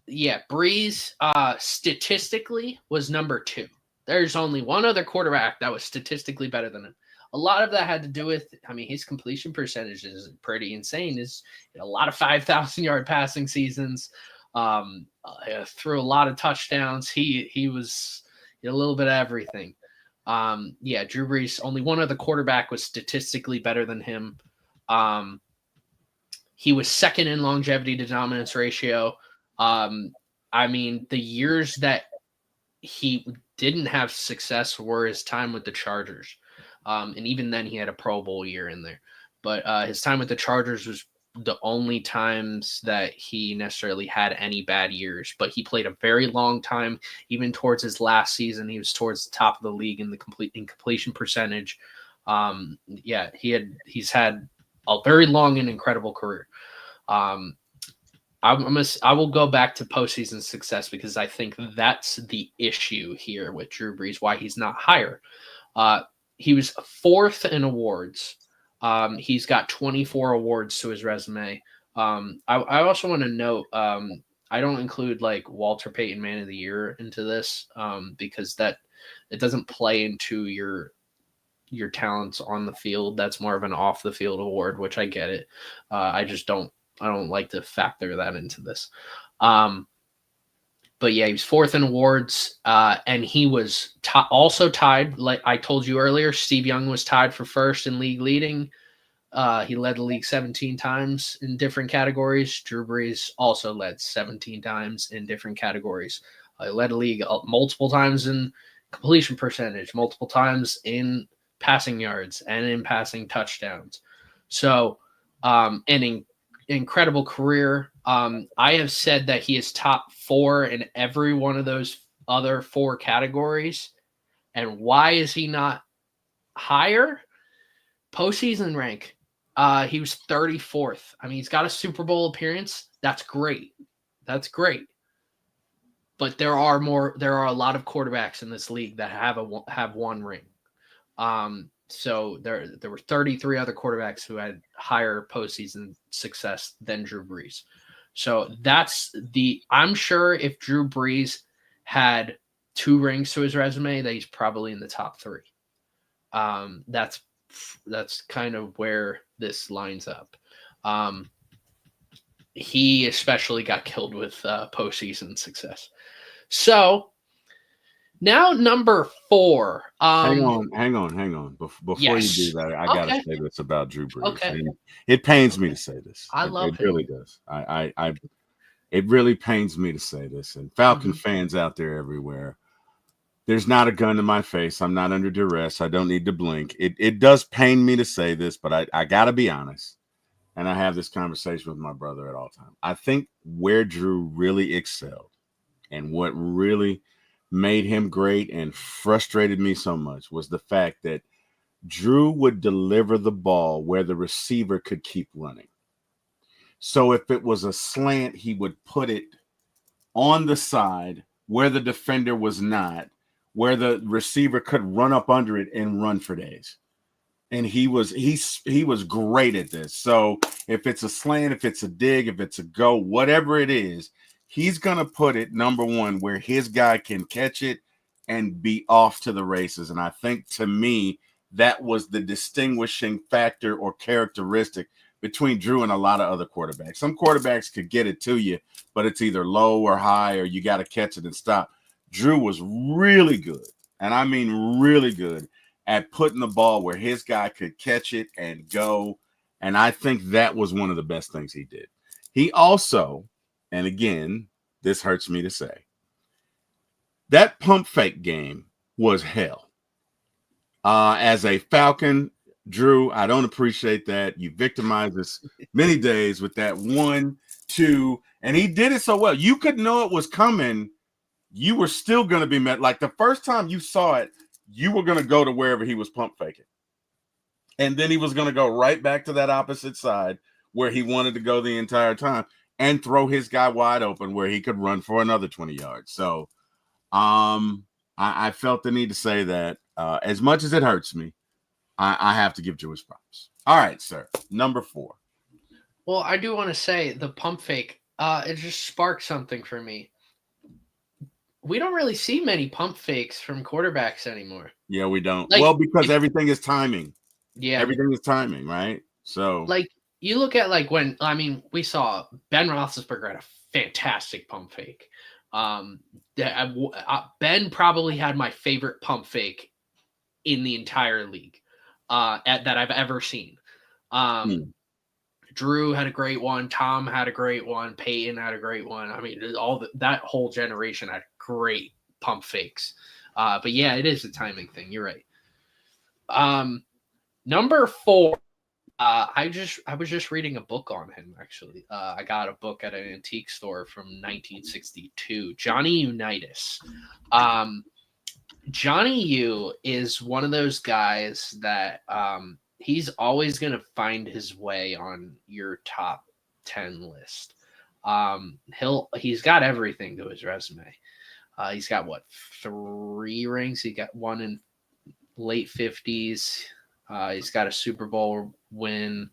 Brees statistically was number 2. There's only one other quarterback that was statistically better than him. A lot of that had to do with, his completion percentage is pretty insane. Is a lot of 5,000-yard passing seasons. Threw a lot of touchdowns. He was a little bit of everything. Drew Brees, only one other quarterback was statistically better than him. He was second in longevity to dominance ratio. The years that he didn't have success were his time with the Chargers. And even then he had a Pro Bowl year in there. But his time with the Chargers was the only times that he necessarily had any bad years, but he played a very long time. Even towards his last season, he was towards the top of the league in completion percentage. He's had a very long and incredible career. I will go back to postseason success because I think that's the issue here with Drew Brees, why he's not higher. He was 4th in awards. He's got 24 awards to his resume. I also want to note, I don't include like Walter Payton Man of the Year into this because it doesn't play into your talents on the field. That's more of an off the field award, which I get it. I don't like to factor that into this. But yeah, he was 4th in awards, and he was also tied. Like I told you earlier, Steve Young was tied for 1st in league leading. He led the league 17 times in different categories. Drew Brees also led 17 times in different categories. He led the league multiple times in completion percentage, multiple times in passing yards, and in passing touchdowns. So, an incredible career. I have said that he is top 4 in every one of those other 4 categories. And why is he not higher? Postseason rank. He was 34th. He's got a Super Bowl appearance. That's great. But there are a lot of quarterbacks in this league that have one ring. So there were 33 other quarterbacks who had higher postseason success than Drew Brees. So I'm sure if Drew Brees had 2 rings to his resume, that he's probably in the top 3. That's kind of where this lines up. He especially got killed with postseason success. So now number 4. Hang on. Before you do Yes. that, I gotta Okay. say this about Drew Brees. Okay. And it pains me to say this. I It, love it him. really does. It really pains me to say this. And Falcon fans out there everywhere, there's not a gun to my face. I'm not under duress. I don't need to blink. It does pain me to say this, but I gotta be honest. And I have this conversation with my brother at all times. I think where Drew really excelled and what really made him great and frustrated me so much was the fact that Drew would deliver the ball where the receiver could keep running. So if it was a slant, he would put it on the side where the defender was not, where the receiver could run up under it and run for days. And he was great at this. So if it's a slant, if it's a dig, if it's a go, whatever it is, he's gonna put it number one where his guy can catch it and be off to the races. And I think to me that was the distinguishing factor or characteristic between Drew and a lot of other quarterbacks. Some quarterbacks could get it to you, but it's either low or high, or you got to catch it and stop. Drew was really good, and I mean really good, at putting the ball where his guy could catch it and go. And I think that was one of the best things he did. He also, and again, this hurts me to say, that pump fake game was hell. As a Falcon, Drew, I don't appreciate that. You victimized us many days with that 1, 2, and he did it so well. You could know it was coming. You were still going to be met. Like the first time you saw it, you were going to go to wherever he was pump faking. And then he was going to go right back to that opposite side where he wanted to go the entire time and throw his guy wide open where he could run for another 20 yards. So I felt the need to say that. As much as it hurts me, I have to give Drew his props. All right, sir. Number 4. Well, I do want to say the pump fake, it just sparked something for me. We don't really see many pump fakes from quarterbacks anymore. Yeah, we don't. Like, well, because everything is timing. Yeah. Everything is timing, right? So, like, you look at we saw Ben Roethlisberger had a fantastic pump fake. Ben probably had my favorite pump fake in the entire league that I've ever seen. Drew had a great one. Tom had a great one. Peyton had a great one. I mean, that whole generation had great pump fakes. But yeah, it is a timing thing. You're right. Number 4. I was just reading a book on him, actually. I got a book at an antique store from 1962. Johnny Unitas. Johnny U is one of those guys that he's always going to find his way on your top 10 list. He's got everything to his resume. He's got 3 rings. He got one in late 50s. He's got a Super Bowl win.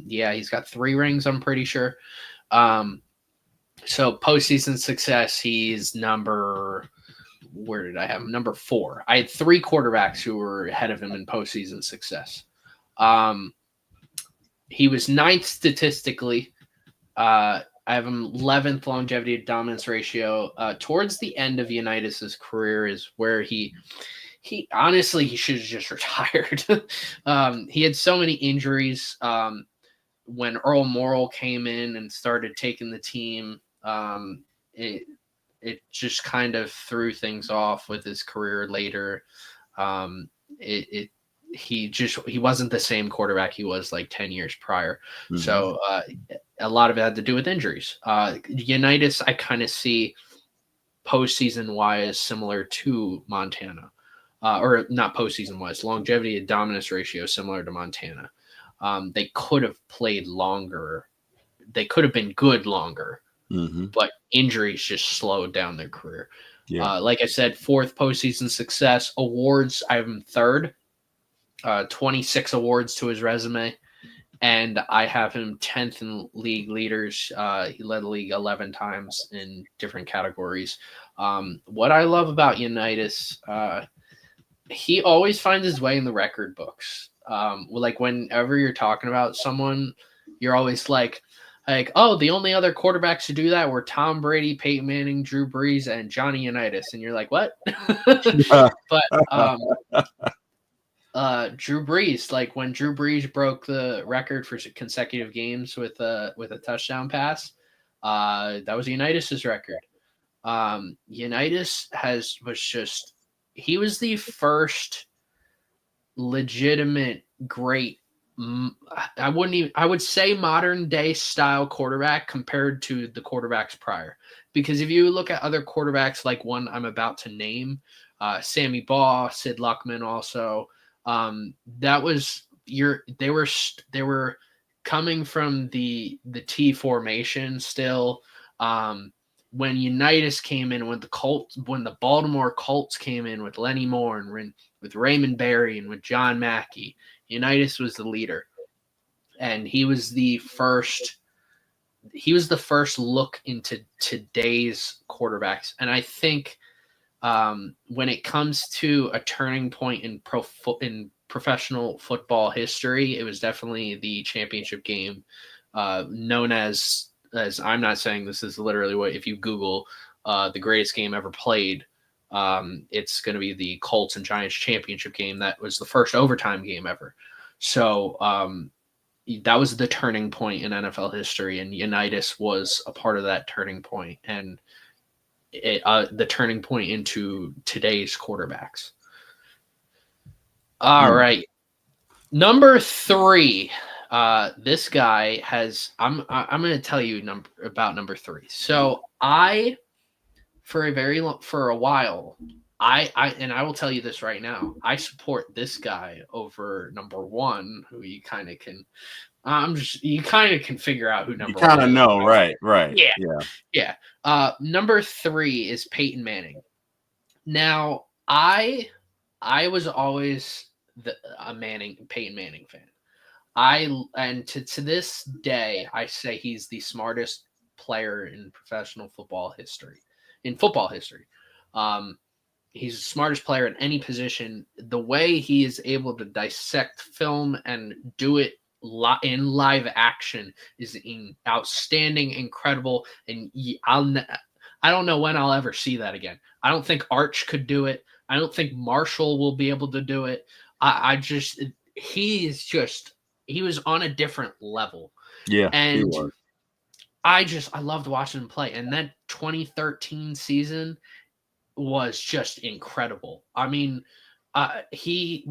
He's got 3 rings, I'm pretty sure. So postseason success, he's number 4. I had 3 quarterbacks who were ahead of him in postseason success. He was 9th statistically. I have him 11th longevity to dominance ratio. Towards the end of Unitas's career is where he honestly, he should have just retired. He had so many injuries. When Earl Morrall came in and started taking the team, it just kind of threw things off with his career later. He wasn't the same quarterback he was like 10 years prior. Mm-hmm. So a lot of it had to do with injuries. Unitas, I kind of see postseason wise similar to Montana. Or not postseason wise, longevity and dominance ratio similar to Montana. They could have played longer. They could have been good longer, but injuries just slowed down their career. Yeah. Like I said, 4th postseason success. Awards, I have him 3rd. 26 awards to his resume. And I have him 10th in league leaders. He led the league 11 times in different categories. What I love about Unitas, he always finds his way in the record books. Like whenever you're talking about someone, you're always like, oh, the only other quarterbacks to do that were Tom Brady, Peyton Manning, Drew Brees, and Johnny Unitas, and you're like, what? But Drew Brees, like when Drew Brees broke the record for consecutive games with a touchdown pass, that was Unitas's record. Unitas he was the first legitimate great. I would say modern day style quarterback compared to the quarterbacks prior. Because if you look at other quarterbacks like one I'm about to name, Sammy Baugh, Sid Luckman also, that was they were coming from the T formation still. When Unitas came in, when the Baltimore Colts came in with Lenny Moore and with Raymond Berry and with John Mackey, Unitas was the leader, and he was the first look into today's quarterbacks. And I think when it comes to a turning point in professional football history, it was definitely the championship game, known as I'm not saying this is literally what, if you Google the greatest game ever played, it's going to be the Colts and Giants championship game. That was the first overtime game ever. So that was the turning point in NFL history, and Unitas was a part of that turning point, and the turning point into today's quarterbacks. All right. Number 3. This guy has. I'm going to tell you about number 3. So for a while, I will tell you this right now. I support this guy over number 1, who you kind of can. You kind of can figure out who number 1 is. You kind of know, right? Yeah. Number 3 is Peyton Manning. Now, I was always a Peyton Manning fan. And to this day, I say he's the smartest player in professional football history. He's the smartest player in any position. The way he is able to dissect film and do it in live action is outstanding, incredible, and I don't know when I'll ever see that again. I don't think Arch could do it. I don't think Marshall will be able to do it. He was on a different level. Yeah, and he was. I loved watching him play. And that 2013 season was just incredible. I mean, he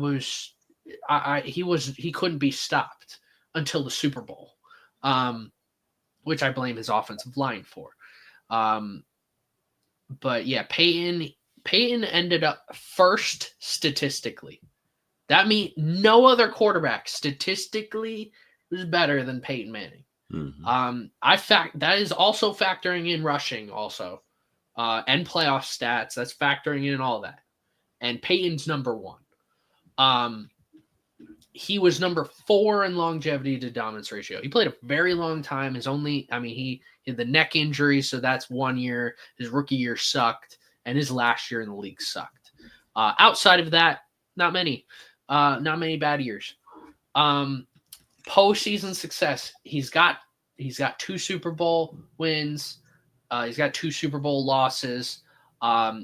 couldn't be stopped until the Super Bowl, which I blame his offensive line for. But yeah, Peyton ended up first statistically. That means no other quarterback statistically was better than Peyton Manning. Mm-hmm. That is also factoring in rushing also, and playoff stats. That's factoring in all that. And Peyton's number 1. He was number 4 in longevity to dominance ratio. He played a very long time. He had the neck injury, so that's 1 year. His rookie year sucked, and his last year in the league sucked. Outside of that, not many bad years. Postseason success. He's got 2 Super Bowl wins. He's got 2 Super Bowl losses.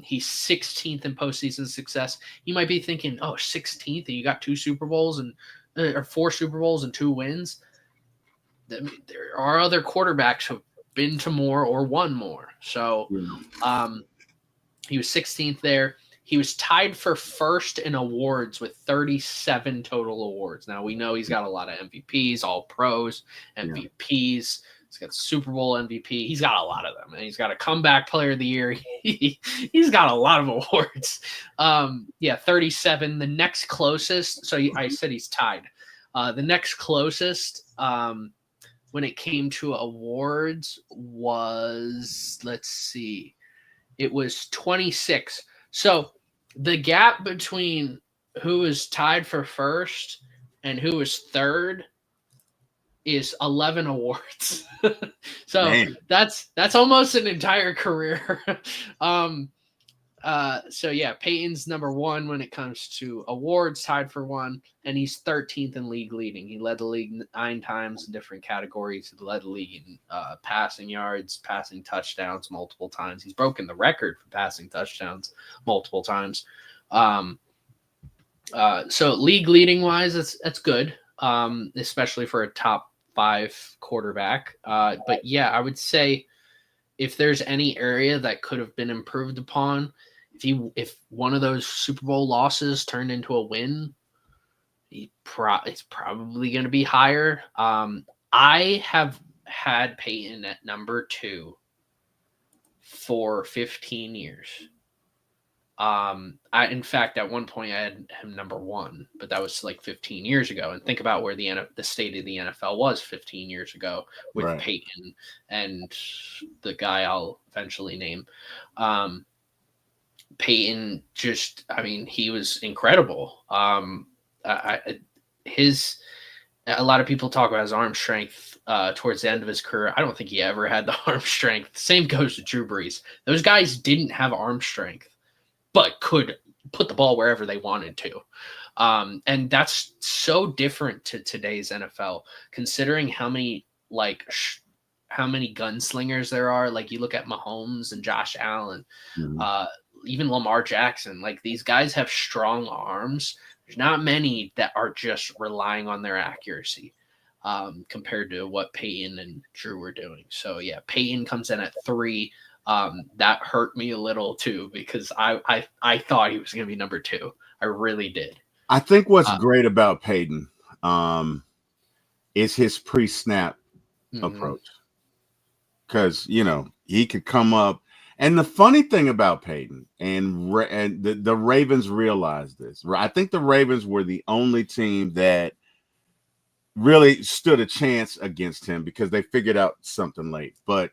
He's 16th in postseason success. You might be thinking, 16th, and you got 2 Super Bowls or 4 Super Bowls and 2 wins. There are other quarterbacks who've been to more or won more. So, he was 16th there. He was tied for first in awards with 37 total awards. Now, we know he's got a lot of MVPs, all pros, MVPs. He's got Super Bowl MVP. He's got a lot of them. And he's got a comeback player of the year. He's got a lot of awards. 37. The next closest. So I said he's tied. The next closest when it came to awards was, let's see, it was 26. So the gap between who is tied for first and who is third is 11 awards. So man, that's almost an entire career. So yeah, Peyton's number 1 when it comes to awards, tied for 1, and he's 13th in league leading. He led the league 9 times in different categories. He led the league in passing yards, passing touchdowns multiple times. He's broken the record for passing touchdowns multiple times. So league leading wise, that's good, especially for a top 5 quarterback. But yeah, I would say if there's any area that could have been improved upon, if one of those Super Bowl losses turned into a win, it's probably going to be higher. I have had Peyton at number 2 for 15 years. In fact, at one point I had him number 1, but that was like 15 years ago. And think about where the state of the NFL was 15 years ago with Right. Peyton and the guy I'll eventually name. Peyton he was incredible. A lot of people talk about his arm strength towards the end of his career. I don't think he ever had the arm strength. Same goes to Drew Brees. Those guys didn't have arm strength, but could put the ball wherever they wanted to. And that's so different to today's NFL, considering how many gunslingers there are. Like you look at Mahomes and Josh Allen, even Lamar Jackson. Like these guys have strong arms. There's not many that are just relying on their accuracy compared to what Peyton and Drew were doing. So yeah, Peyton comes in at 3. That hurt me a little too, because I thought he was going to be number 2. I really did. I think what's great about Peyton is his pre-snap approach, because he could come up. And the funny thing about Peyton, and the Ravens realized this. I think the Ravens were the only team that really stood a chance against him because they figured out something late. But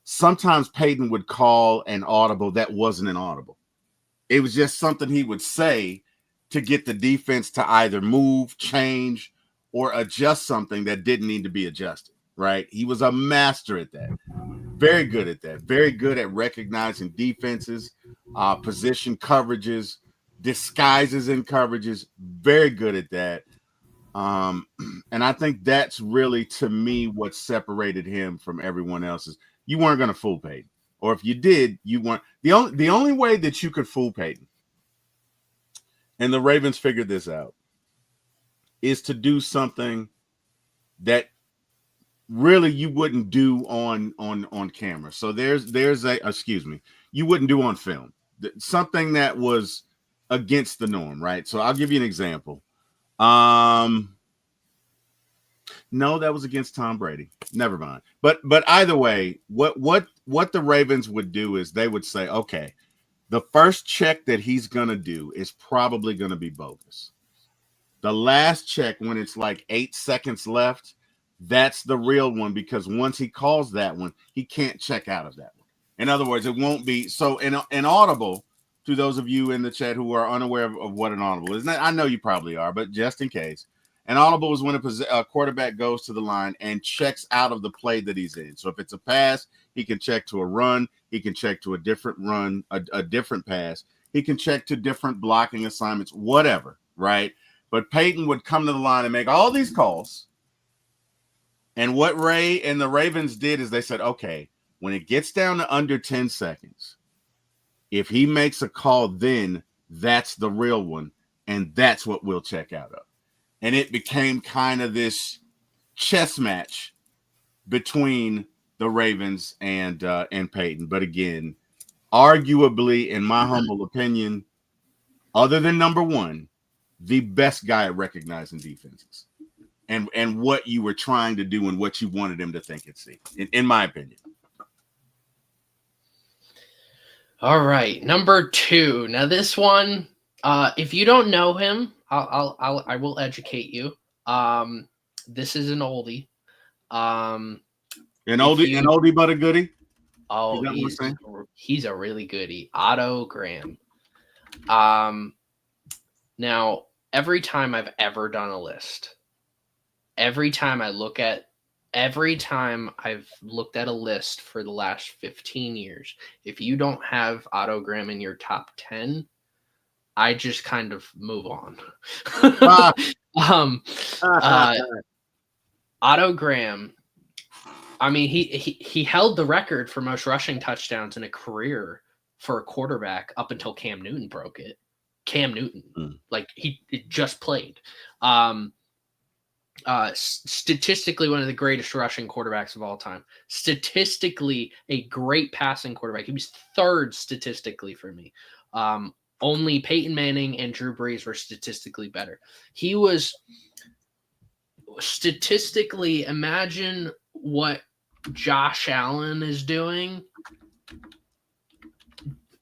sometimes Peyton would call an audible that wasn't an audible. It was just something he would say to get the defense to either move, change, or adjust something that didn't need to be adjusted, right? He was a master at that. Very good at that. Very good at recognizing defenses, position coverages, disguises in coverages. Very good at that. And I think that's really, to me, what separated him from everyone else. Is you weren't going to fool Peyton. Or if you did, you weren't. The only way that you could fool Peyton, and the Ravens figured this out, is to do something that really you wouldn't do on camera. So you wouldn't do on film. Something that was against the norm, right? So I'll give you an example. No, that was against Tom Brady. Never mind. But either way, what the Ravens would do is they would say, okay, the first check that he's gonna do is probably gonna be bogus. The last check, when it's like 8 seconds left, that's the real one, because once he calls that one, he can't check out of that one. In other words, it won't be so. An audible, to those of you in the chat who are unaware of what an audible is, I know you probably are, but just in case, an audible is when a quarterback goes to the line and checks out of the play that he's in. So if it's a pass, he can check to a run. He can check to a different run, a different pass. He can check to different blocking assignments, whatever, right? But Peyton would come to the line and make all these calls. And what Ray and the Ravens did is they said, okay, when it gets down to under 10 seconds, if he makes a call, then that's the real one. And that's what we'll check out of. And it became kind of this chess match between the Ravens and Peyton. But again, arguably, in my humble opinion, other than number 1, the best guy at recognizing defenses. And what you were trying to do and what you wanted him to think and see, in my opinion. All right, number 2. Now this one, if you don't know him, I will educate you. This is an oldie. An oldie but a goodie. Oh, he's a really goodie. Otto Graham. Now every time I've ever done a list, every time I look at every time I've looked at a list for the last 15 years, if you don't have Otto Graham in your top 10, I just kind of move on. Ah, um, Otto Graham, I mean, he held the record for most rushing touchdowns in a career for a quarterback up until Cam Newton broke it. Cam Newton, like he just played. Statistically, one of the greatest rushing quarterbacks of all time. Statistically, a great passing quarterback. He was third statistically for me. Only Peyton Manning and Drew Brees were statistically better. He was statistically, imagine what Josh Allen is doing,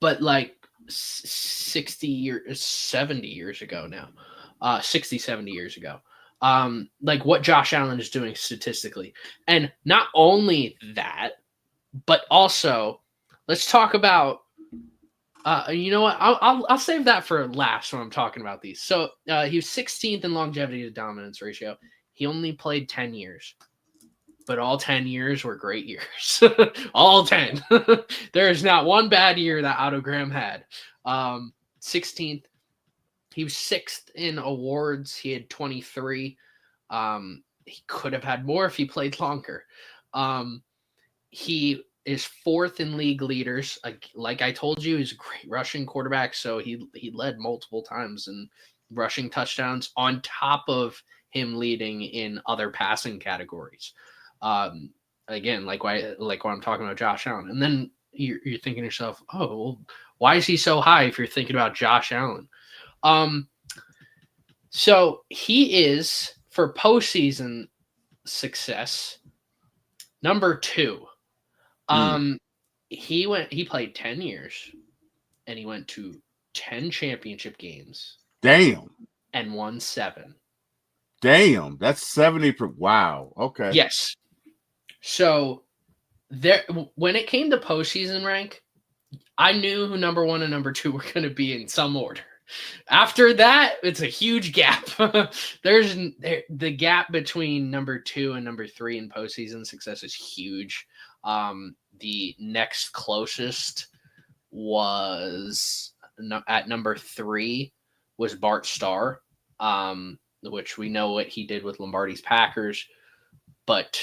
but like 60 years, 70 years ago now, 60, 70 years ago. Like what Josh Allen is doing statistically. And not only that, but also let's talk about, you know what? I'll save that for last when I'm talking about these. So he was 16th in longevity to dominance ratio. He only played 10 years, but all 10 years were great years. All 10. There is not one bad year that Otto Graham had. 16th. He was 6th in awards. He had 23. He could have had more if he played longer. He is 4th in league leaders. Like I told you, he's a great rushing quarterback, so he led multiple times in rushing touchdowns on top of him leading in other passing categories. Again, like when I'm talking about Josh Allen. And then you're thinking to yourself, oh, well, why is he so high if you're thinking about Josh Allen? So he is, for postseason success, number 2. He played 10 years and he went to 10 championship games. Damn. And won 7. Damn, that's 70 per. Wow. Okay. Yes. So there, when it came to postseason rank, I knew who number 1 and number 2 were going to be in some order. After that, it's a huge gap. The gap between number 2 and number 3 in postseason success is huge. The next closest was at number 3 was Bart Starr, which we know what he did with Lombardi's Packers. But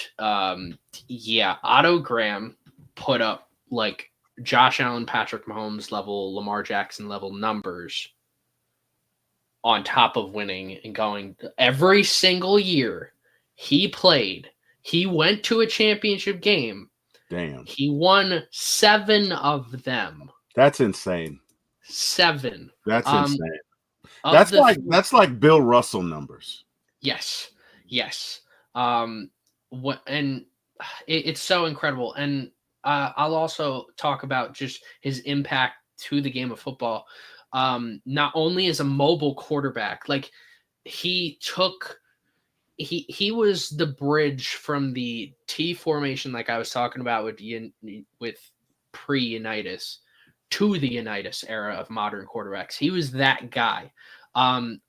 yeah, Otto Graham put up like Josh Allen, Patrick Mahomes level, Lamar Jackson level numbers on top of winning and going every single year he played. He went to a championship game. Damn. He won 7 of them. That's insane. 7. That's insane. That's like Bill Russell numbers. Yes. It's so incredible. And I'll also talk about just his impact to the game of football. Not only as a mobile quarterback, like he was the bridge from the T formation, like I was talking about with pre-Unitas to the Unitas era of modern quarterbacks. He was that guy. He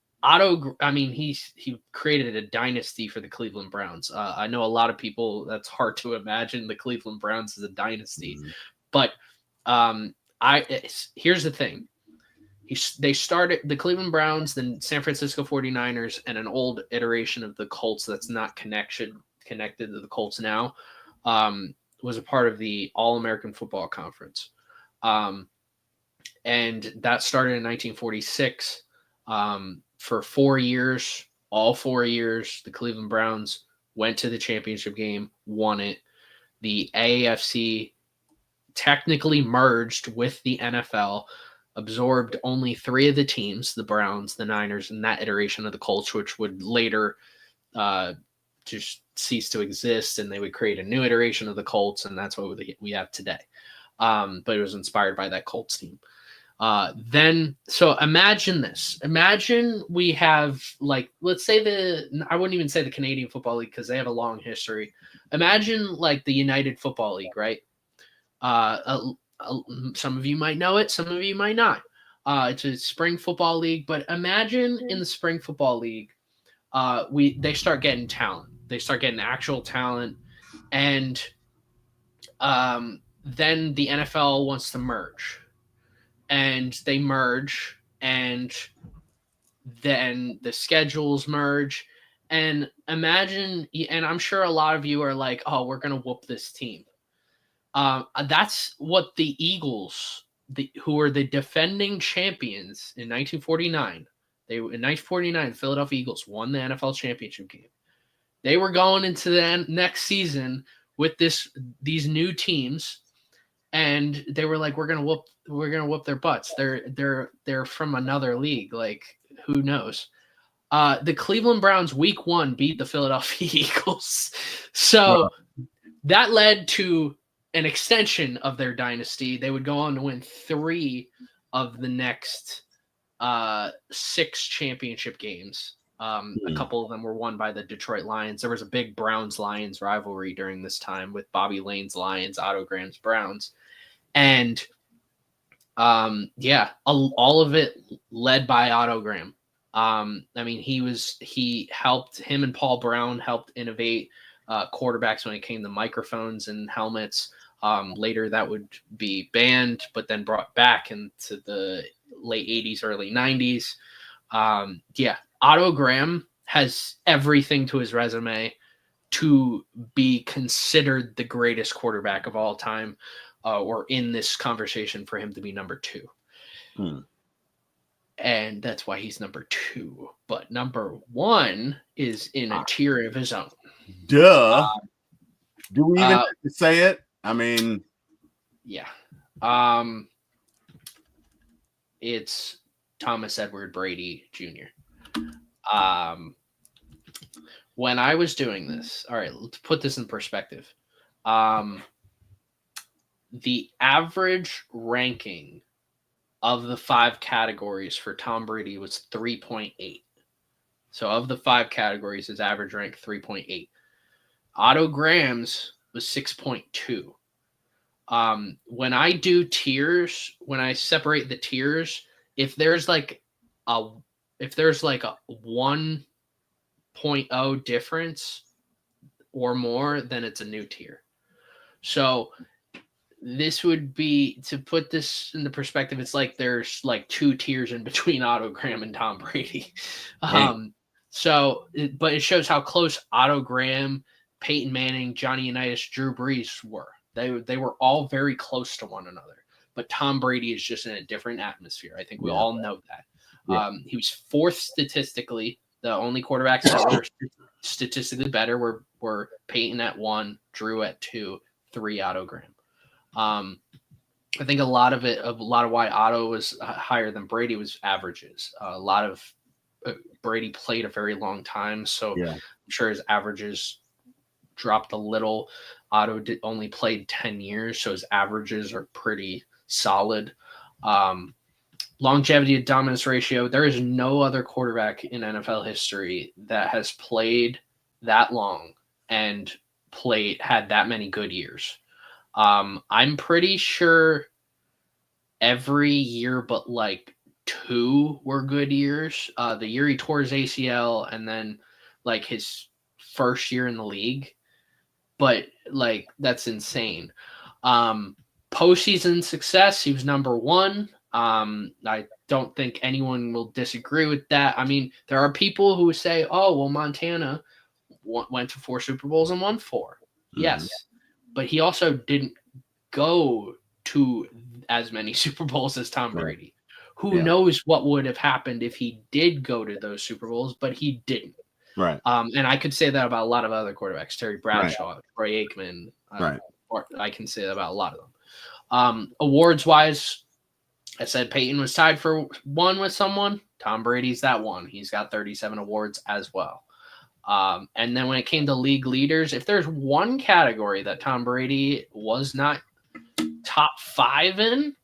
created a dynasty for the Cleveland Browns. I know a lot of people, that's hard to imagine the Cleveland Browns as a dynasty, but here's the thing. They started the Cleveland Browns, then San Francisco 49ers, and an old iteration of the Colts that's not connected to the Colts now, was a part of the All-American Football Conference. And that started in 1946. For 4 years, all 4 years, the Cleveland Browns went to the championship game, won it. The AAFC technically merged with the NFL, absorbed only 3 of the teams, the Browns, the Niners, and that iteration of the Colts, which would later just cease to exist, and they would create a new iteration of the Colts, and that's what we have today. But it was inspired by that Colts team. So imagine this. Imagine we have, like, let's say I wouldn't even say the Canadian Football League because they have a long history. Imagine like the United Football League, right? Some of you might know it, some of you might not. It's a spring football league, but imagine in the spring football league, they start getting talent. They start getting actual talent. And then the NFL wants to merge, and they merge, and then the schedules merge. And imagine, and I'm sure a lot of you are like, oh, we're going to whoop this team. That's what the Eagles, who are the defending champions in 1949, in 1949, the Philadelphia Eagles won the NFL championship game. They were going into the next season with these new teams, and they were like, we're gonna whoop their butts. They're from another league. Like, who knows? The Cleveland Browns week 1 beat the Philadelphia Eagles. So that led to an extension of their dynasty. They would go on to win 3 of the next 6 championship games. A couple of them were won by the Detroit Lions. There was a big Browns-Lions rivalry during this time with Bobby Lane's Lions, Otto Graham's Browns. And all of it led by Otto Graham. I mean, him and Paul Brown helped innovate quarterbacks when it came to microphones and helmets. Later that would be banned, but then brought back into the late 80s, early 90s. Otto Graham has everything to his resume to be considered the greatest quarterback of all time, or in this conversation for him to be number 2. And that's why he's number 2. But number 1 is in a tier of his own. Duh. Do we even have to say it? I mean, yeah. It's Thomas Edward Brady Jr. When I was doing this, all right, let's put this in perspective. The average ranking of the 5 categories for Tom Brady was 3.8. So of the 5 categories, his average rank 3.8. Otto Graham's was 6.2. When I do tiers, when I separate the tiers, if there's like a 1.0 difference or more, then it's a new tier. So this would be, to put this into perspective, it's like there's like 2 tiers in between Otto Graham and Tom Brady. But it shows how close Otto Graham, Peyton Manning, Johnny Unitas, Drew Brees were. They were all very close to one another. But Tom Brady is just in a different atmosphere. I think we all know that. Yeah. He was 4th statistically. The only quarterbacks that were statistically better were Peyton at 1, Drew at 2, 3 Otto Graham. I think a lot of why Otto was higher than Brady was averages. A lot of Brady played a very long time, so I'm sure his averages dropped a little. Otto only played 10 years, so his averages are pretty solid. Longevity to dominance ratio. There is no other quarterback in NFL history that has played that long and had that many good years. I'm pretty sure every year but like 2 were good years. The year he tore his ACL and then like his first year in the league. But like, that's insane. Postseason success, he was number 1. I don't think anyone will disagree with that. I mean, there are people who say, oh, well, Montana went to 4 Super Bowls and won 4. Mm-hmm. Yes. But he also didn't go to as many Super Bowls as Tom Brady. Who knows what would have happened if he did go to those Super Bowls, but he didn't. Right. And I could say that about a lot of other quarterbacks, Terry Bradshaw, Troy Aikman. Or I can say that about a lot of them. Awards-wise, I said Peyton was tied for 1 with someone. Tom Brady's that 1. He's got 37 awards as well. And then when it came to league leaders, if there's one category that Tom Brady was not top 5 in,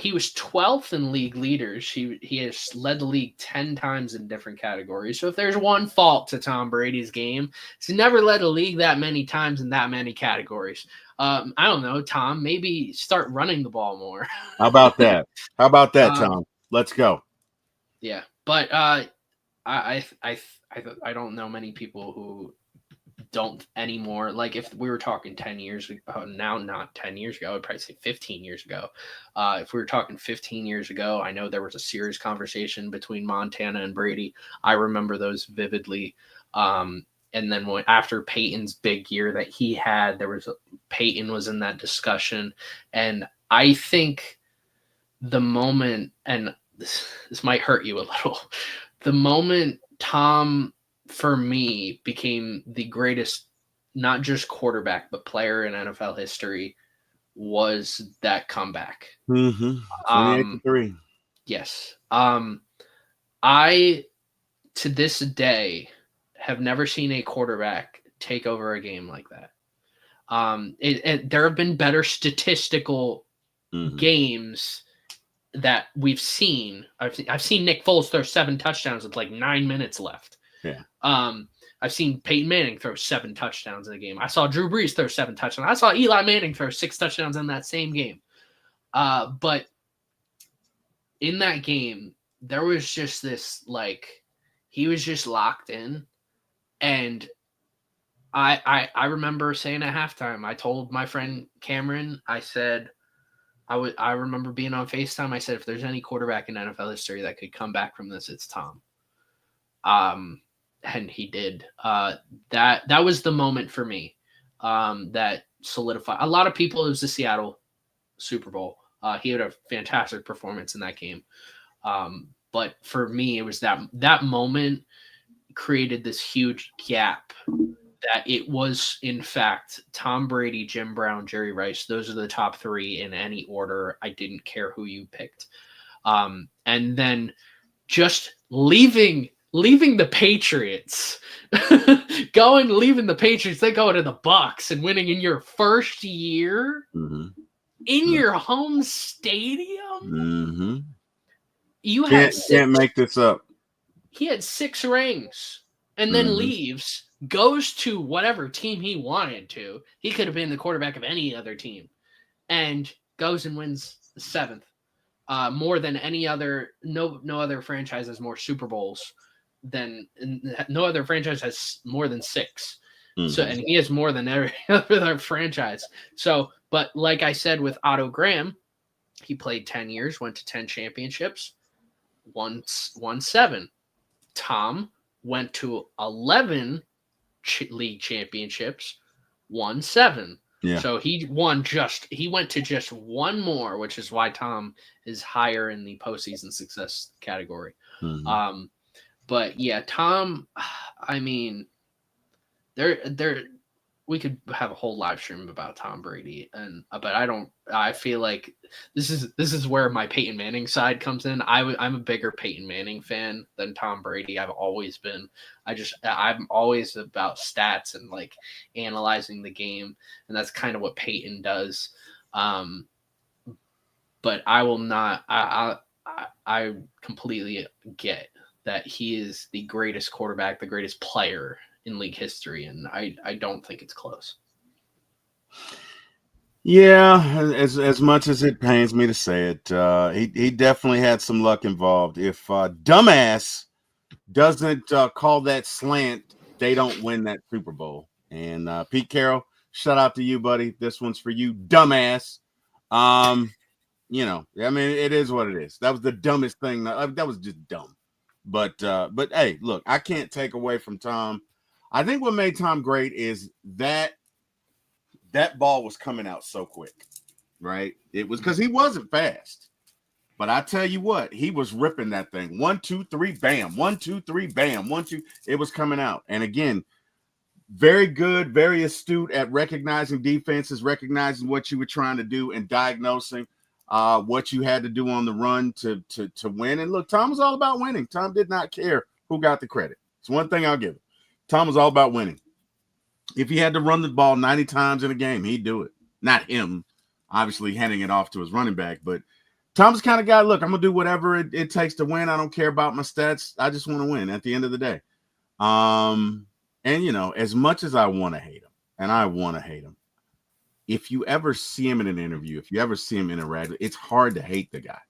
he was 12th in league leaders. He has led the league 10 times in different categories. So if there's one fault to Tom Brady's game, he's never led a league that many times in that many categories. I don't know, Tom, maybe start running the ball more. How about that? Tom? Let's go. Yeah, but I don't know many people who don't anymore. Like if we were talking 10 years ago, now not 10 years ago, I'd probably say 15 years ago. If we were talking 15 years ago, I know there was a serious conversation between Montana and Brady. I remember those vividly. And then after Peyton's big year that he had, Peyton was in that discussion. And I think the moment, and this might hurt you a little, the moment Tom, for me, became the greatest, not just quarterback, but player in NFL history was that comeback. 28-3. Yes. I, to this day, have never seen a quarterback take over a game like that. There have been better statistical games that we've seen. I've seen Nick Foles throw 7 touchdowns with like 9 minutes left. Yeah. I've seen Peyton Manning throw 7 touchdowns in a game. I saw Drew Brees throw 7 touchdowns. I saw Eli Manning throw 6 touchdowns in that same game. But in that game, there was just this, like, he was just locked in. And I remember saying at halftime, I told my friend Cameron, I said, I remember being on FaceTime. I said, if there's any quarterback in NFL history that could come back from this, it's Tom. And he did. That was the moment for me that solidified. A lot of people, it was the Seattle Super Bowl. He had a fantastic performance in that game. But for me, it was that moment created this huge gap that it was, in fact, Tom Brady, Jim Brown, Jerry Rice. Those are the top 3 in any order. I didn't care who you picked. And then just leaving the Patriots, leaving the Patriots, they go to the Bucs and winning in your first year in your home stadium. You can't make this up. He had 6 rings and then leaves, goes to whatever team he wanted to. He could have been the quarterback of any other team, and goes and wins the 7th. More than any other, no other franchise has more Super Bowls than, no other franchise has more than 6. So, and he has more than every other franchise. So, but like I said with Otto Graham, he played 10 years, went to 10 championships, won 7. Tom went to 11 league championships, won 7. Yeah. So he went to just one more, which is why Tom is higher in the postseason success category. But yeah, Tom, I mean, we could have a whole live stream about Tom Brady, but I feel like this is where my Peyton Manning side comes in. I'm a bigger Peyton Manning fan than Tom Brady. I've always been. I'm always about stats and like analyzing the game, and that's kind of what Peyton does. But I will not. I completely get that he is the greatest quarterback, the greatest player in league history, and I don't think it's close. Yeah, as much as it pains me to say it, he definitely had some luck involved. If dumbass doesn't call that slant, they don't win that Super Bowl. And Pete Carroll, shout out to you, buddy. This one's for you, dumbass. You know, I mean, it is what it is. That was the dumbest thing. That was just dumb. But hey, look, I can't take away from Tom. I think what made Tom great is that ball was coming out so quick, right? It was because he wasn't fast. But I tell you what, he was ripping that thing. 1, 2, 3, bam. 1, 2, 3, bam. 1, 2. It was coming out. And again, very good, very astute at recognizing defenses, recognizing what you were trying to do, and diagnosing what you had to do on the run to win. And look, Tom was all about winning. Tom did not care who got the credit. It's one thing I'll give him. Tom was all about winning. If he had to run the ball 90 times in a game, he'd do it. Not him, obviously handing it off to his running back, but Tom's the kind of guy, look, I'm going to do whatever it takes to win. I don't care about my stats. I just want to win at the end of the day. And, you know, as much as I want to hate him, and I want to hate him, if you ever see him in an interview, if you ever see him interact, it's hard to hate the guy.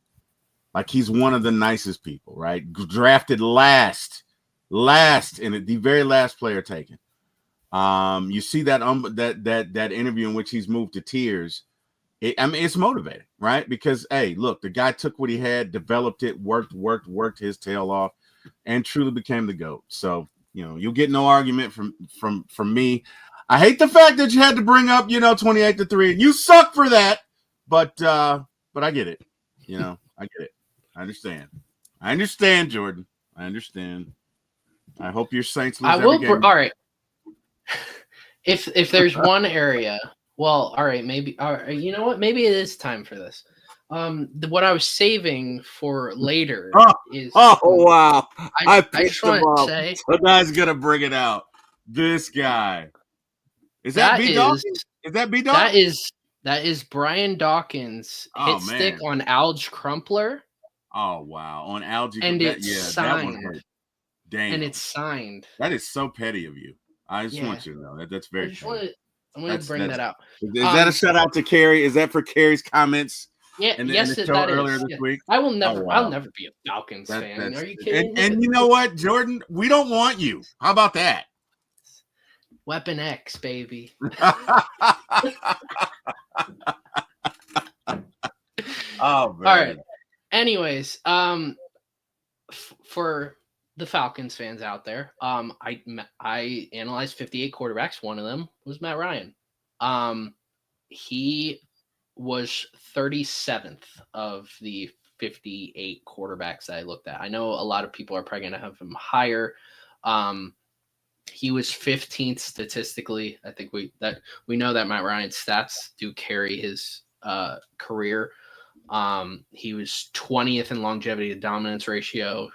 Like, he's one of the nicest people, right? Drafted last, and the very last player taken. You see that that interview in which he's moved to tears. It's motivating, right? Because hey, look, the guy took what he had, developed it, worked his tail off, and truly became the GOAT. So you'll get no argument from me. I hate the fact that you had to bring up 28-3. You suck for that, but I get it. I get it. I understand, Jordan. I understand. I hope your Saints lose every game. All right. If there's one area, well, all right, maybe. All right, you know what? Maybe it is time for this. What I was saving for later is. Oh wow! I just want to say. So now he's gonna bring it out. This guy. Is that B Dawkins? Is that B Dawkins? That is Brian Dawkins hit stick on Alge Crumpler. Oh wow! On Alge, and it's signed. That one hurt. Damn. And it's signed. That is so petty of you. I just want you to know that's very petty. I'm going to bring that out. Is that a shout out to Carrie? Is that for Carrie's comments? Yeah, in the show earlier this week? I'll never be a Falcons fan. Are you kidding? And you know what, Jordan? We don't want you. How about that? Weapon X, baby. Oh, man. All right. Anyways, for the Falcons fans out there, I analyzed 58 quarterbacks. One of them was Matt Ryan. He was 37th of the 58 quarterbacks that I looked at. I know a lot of people are probably going to have him higher. He was 15th statistically. I think we know that Matt Ryan's stats do carry his career. He was 20th in longevity to dominance ratio.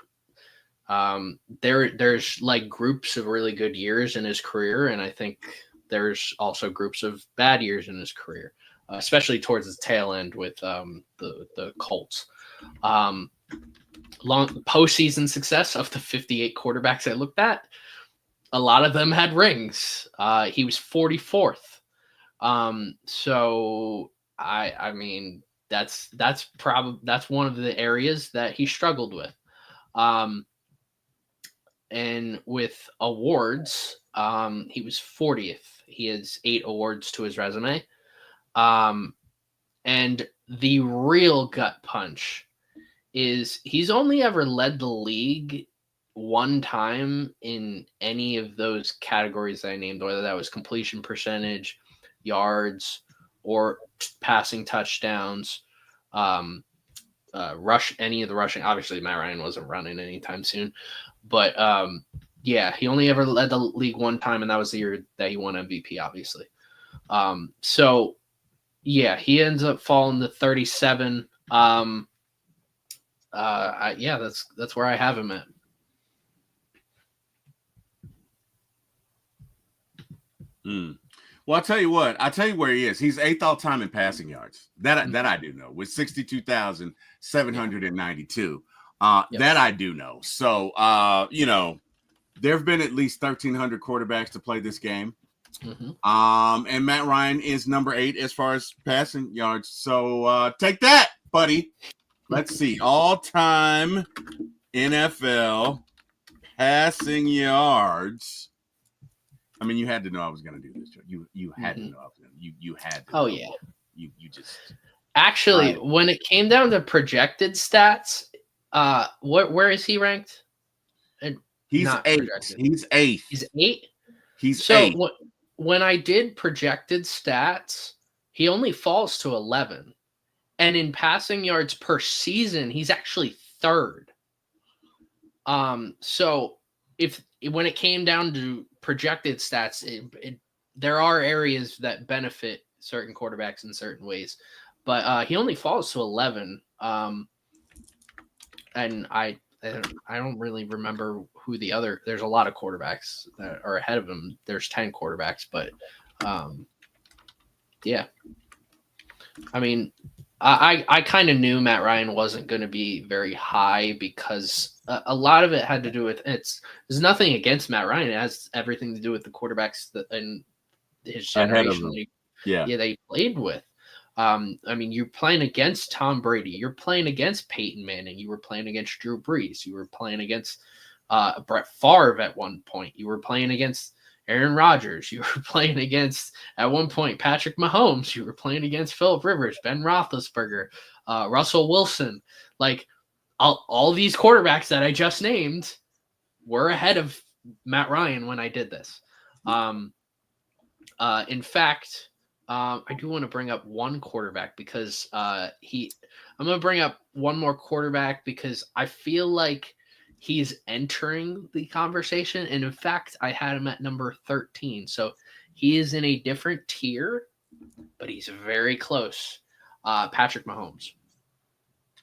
There's like groups of really good years in his career, and I think there's also groups of bad years in his career, especially towards the tail end with the Colts. Long postseason success of the 58 quarterbacks I looked at, a lot of them had rings. He was 44th. So I mean that's one of the areas that he struggled with. And with awards, he was 40th. He has 8 awards to his resume. And the real gut punch is he's only ever led the league one time in any of those categories that I named, whether that was completion percentage, yards, or passing touchdowns, any of the rushing. Obviously, Matt Ryan wasn't running anytime soon. But, yeah, he only ever led the league one time, and that was the year that he won MVP, obviously. So, yeah, he ends up falling to 37. That's where I have him at. Well, I'll tell you what. I'll tell you where he is. He's 8th all time in passing yards. That I do know, with 62,792. That I do know. So, there have been at least 1,300 quarterbacks to play this game. Mm-hmm. And Matt Ryan is number 8 as far as passing yards. So take that, buddy. Let's see. All-time NFL passing yards. I mean, you had to know I was going to do this. You had to know I was going to. You had to. Oh, know. yeah. You just. Actually, when it came down to projected stats, where is he ranked? He's 8th. He's 8th. He's 8? He's 8. So when I did projected stats, he only falls to 11. And in passing yards per season, he's actually 3rd. So when it came down to projected stats, there are areas that benefit certain quarterbacks in certain ways. But he only falls to 11. And I don't really remember who there's a lot of quarterbacks that are ahead of him. There's 10 quarterbacks, but yeah. I mean, I kind of knew Matt Ryan wasn't going to be very high because a lot of it had to do with there's nothing against Matt Ryan. It has everything to do with the quarterbacks and his generation they played with. I mean, you're playing against Tom Brady. You're playing against Peyton Manning. You were playing against Drew Brees. You were playing against Brett Favre at one point. You were playing against Aaron Rodgers. You were playing against, at one point, Patrick Mahomes. You were playing against Phillip Rivers, Ben Roethlisberger, Russell Wilson. Like all these quarterbacks that I just named were ahead of Matt Ryan when I did this. In fact, I do want to bring up one quarterback because I'm going to bring up one more quarterback because I feel like he's entering the conversation. And in fact, I had him at number 13. So he is in a different tier, but he's very close. Patrick Mahomes.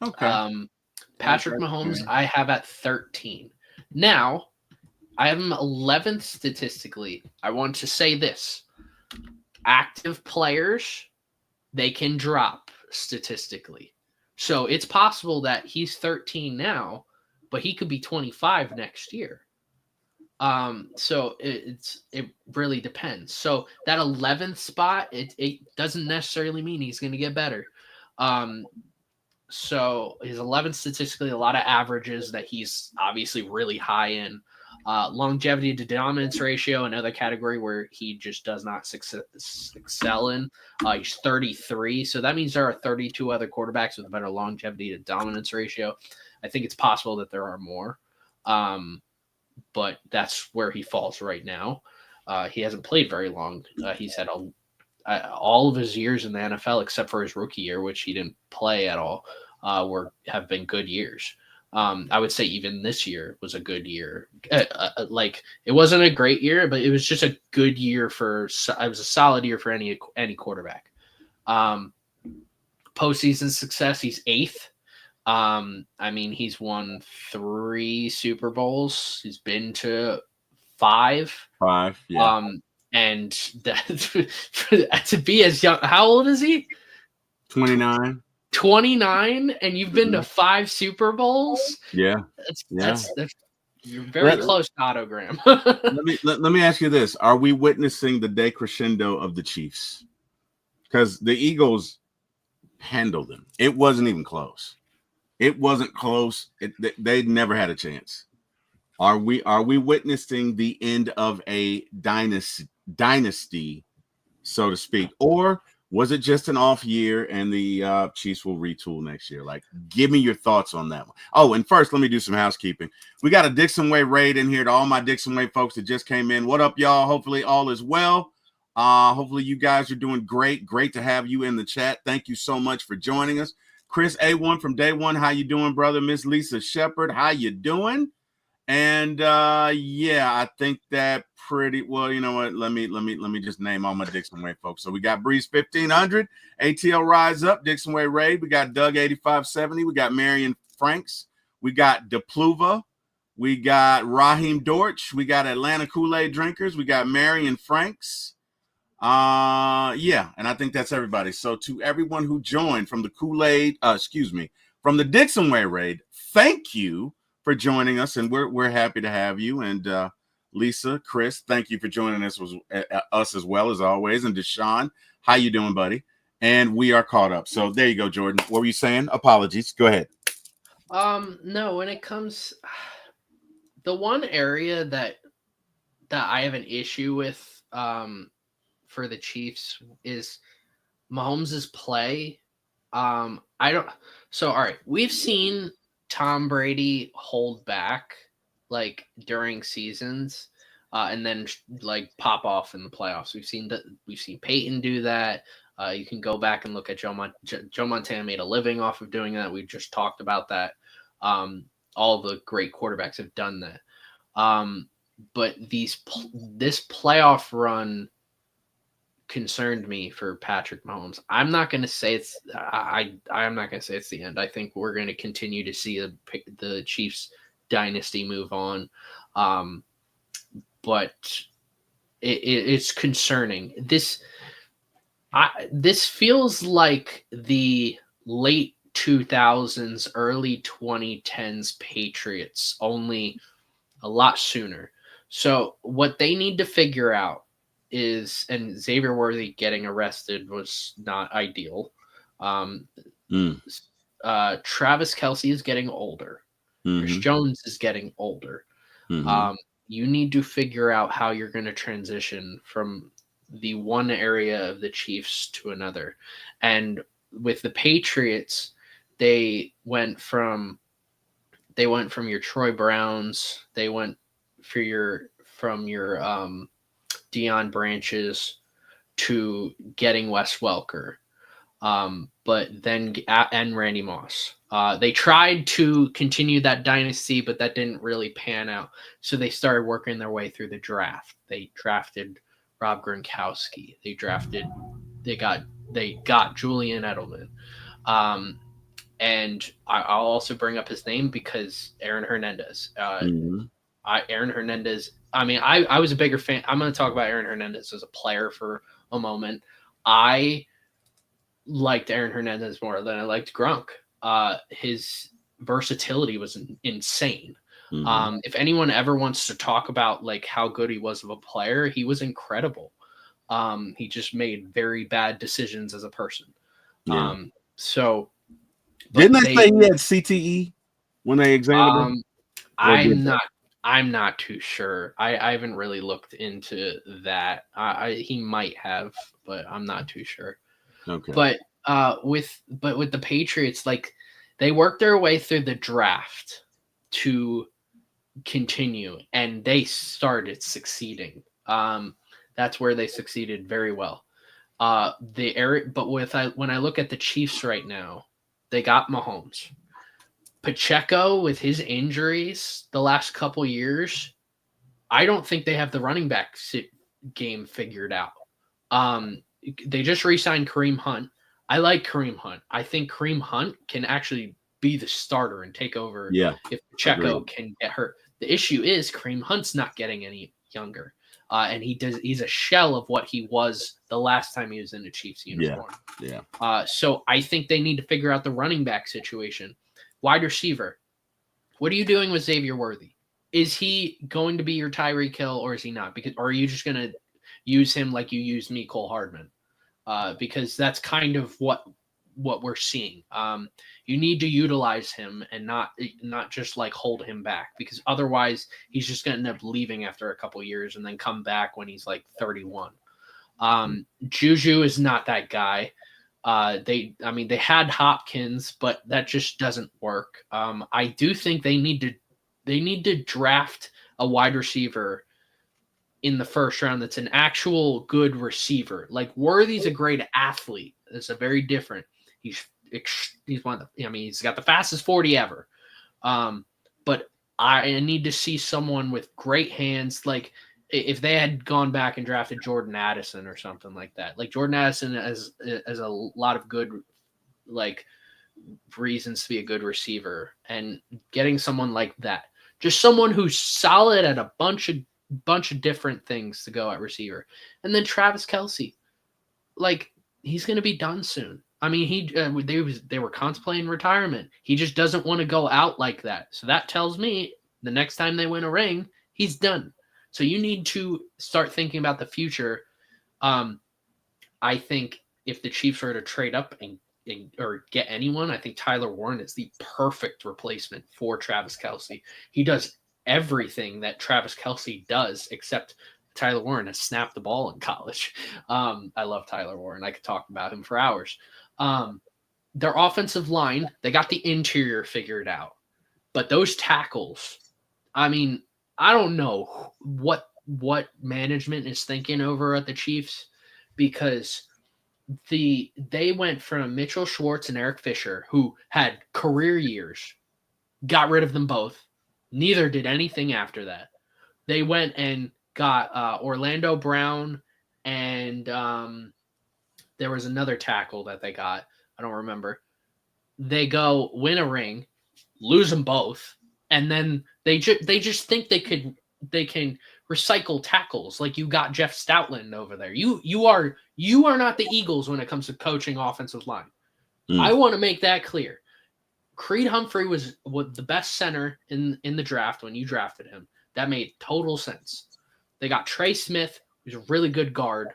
Okay. Patrick Mahomes, I have at 13. Now, I have him 11th statistically. I want to say this. Active players, they can drop statistically. So it's possible that he's 13 now, but he could be 25 next year. So it really depends. So that 11th spot, it doesn't necessarily mean he's going to get better. So his 11th statistically, a lot of averages that he's obviously really high in. Longevity to dominance ratio, another category where he just does not excel in. He's 33, so that means there are 32 other quarterbacks with a better longevity to dominance ratio. I think it's possible that there are more, but that's where he falls right now. He hasn't played very long. He's had all of his years in the NFL, except for his rookie year, which he didn't play at all, have been good years. I would say even this year was a good year. Like it wasn't a great year, but it was just a good year it was a solid year for any quarterback. Postseason success, he's 8th. I mean, he's won 3 Super Bowls. He's been to 5. 5, yeah. And that, to be as young, how old is he? 29. 29, and you've been to 5 Super Bowls. Yeah, that's you're very close to Autogram. let me ask you this: are we witnessing the decrescendo of the Chiefs? Because the Eagles handled them. It wasn't even close. It wasn't close. They never had a chance. Are we witnessing the end of a dynasty, so to speak, or was it just an off year and the Chiefs will retool next year? Like, give me your thoughts on that one. Oh, and first, let me do some housekeeping. We got a Dixon Way raid in here to all my Dixon Way folks that just came in. What up, y'all? Hopefully all is well. Hopefully you guys are doing great. Great to have you in the chat. Thank you so much for joining us. Chris A1 from Day One. How you doing, brother? Miss Lisa Shepard. How you doing? And yeah, I think that pretty well. You know what? Let me just name all my Dixon Way folks. So we got Breeze 1500, ATL Rise Up, Dixon Way Raid. We got Doug 8570. We got Marion Franks. We got DePluva. We got Raheem Dortch. We got Atlanta Kool-Aid Drinkers. We got Marion Franks. Yeah, and I think that's everybody. So to everyone who joined from the Kool-Aid, from the Dixon Way Raid, thank you for joining us, and we're happy to have you. And Lisa, Chris, thank you for joining us as well as always. And Deshaun, how you doing, buddy? And we are caught up. So there you go, Jordan. What were you saying? Apologies. Go ahead. No, when it comes, the one area that I have an issue with for the Chiefs is Mahomes' play. All right, we've seen Tom Brady hold back like during seasons and then like pop off in the playoffs. We've seen Peyton do that. You can go back and look at Joe Montana made a living off of doing that. We just talked about that. All the great quarterbacks have done that. But this playoff run concerned me for Patrick Mahomes. I'm not going to say it's I'm not going to say it's the end. I think we're going to continue to see the Chiefs dynasty move on. But it's concerning. This feels like the late 2000s, early 2010s Patriots, only a lot sooner. So what they need to figure out is, and Xavier Worthy getting arrested was not ideal. Travis Kelce is getting older. Mm-hmm. Chris Jones is getting older. Mm-hmm. you need to figure out how you're going to transition from the one area of the Chiefs to another. And with the Patriots, they went from your Troy Browns, they went from your Deion Branches to getting Wes Welker. But then and Randy Moss. They tried to continue that dynasty, but that didn't really pan out. So they started working their way through the draft. They drafted Rob Gronkowski. They got Julian Edelman. And I'll also bring up his name because Aaron Hernandez. Aaron Hernandez. I mean, I was a bigger fan. I'm going to talk about Aaron Hernandez as a player for a moment. I liked Aaron Hernandez more than I liked Gronk. His versatility was insane. If anyone ever wants to talk about like how good he was of a player, he was incredible. He just made very bad decisions as a person. Yeah. So didn't they say he had CTE when they examined him? I'm not too sure. I haven't really looked into that. He might have, but I'm not too sure. Okay. But with the Patriots, like they worked their way through the draft to continue, and they started succeeding. That's where they succeeded very well. When I look at the Chiefs right now, they got Mahomes. Pacheco, with his injuries the last couple years, I don't think they have the running back game figured out. They just re-signed Kareem Hunt. I like Kareem Hunt. I think Kareem Hunt can actually be the starter and take over if Pacheco can get hurt. The issue is Kareem Hunt's not getting any younger. And he's a shell of what he was the last time he was in a Chiefs uniform. Yeah. So I think they need to figure out the running back situation. Wide receiver. What are you doing with Xavier Worthy? Is he going to be your Tyreek Hill or is he not? Or are you just going to use him like you used Mecole Hardman? Because that's kind of what we're seeing. You need to utilize him and not just like hold him back, because otherwise he's just going to end up leaving after a couple years and then come back when he's like 31. Juju is not that guy. They had Hopkins, but that just doesn't work. I do think they need to draft a wide receiver in the first round that's an actual good receiver. Like Worthy's a great athlete. It's a very different. He's one of the, he's got the fastest 40 ever. But I need to see someone with great hands. Like if they had gone back and drafted Jordan Addison or something like that. Like Jordan Addison has a lot of good like reasons to be a good receiver, and getting someone like that, just someone who's solid at a bunch of different things to go at receiver. And then Travis Kelce, like he's going to be done soon. I mean, they were contemplating retirement. He just doesn't want to go out like that. So that tells me the next time they win a ring, he's done. So you need to start thinking about the future. I think if the Chiefs were to trade up or get anyone, I think Tyler Warren is the perfect replacement for Travis Kelce. He does everything that Travis Kelce does, except Tyler Warren has snapped the ball in college. I love Tyler Warren. I could talk about him for hours. Their offensive line, they got the interior figured out. But those tackles, I mean, I don't know what management is thinking over at the Chiefs, because they went from Mitchell Schwartz and Eric Fisher, who had career years, got rid of them both. Neither did anything after that. They went and got Orlando Brown, and there was another tackle that they got. I don't remember. They go win a ring, lose them both, and then they just think they can recycle tackles. Like you got Jeff Stoutland over there. You are not the Eagles when it comes to coaching offensive line. I want to make that clear. Creed Humphrey was the best center in the draft when you drafted him. That made total sense. They got Trey Smith, who's a really good guard.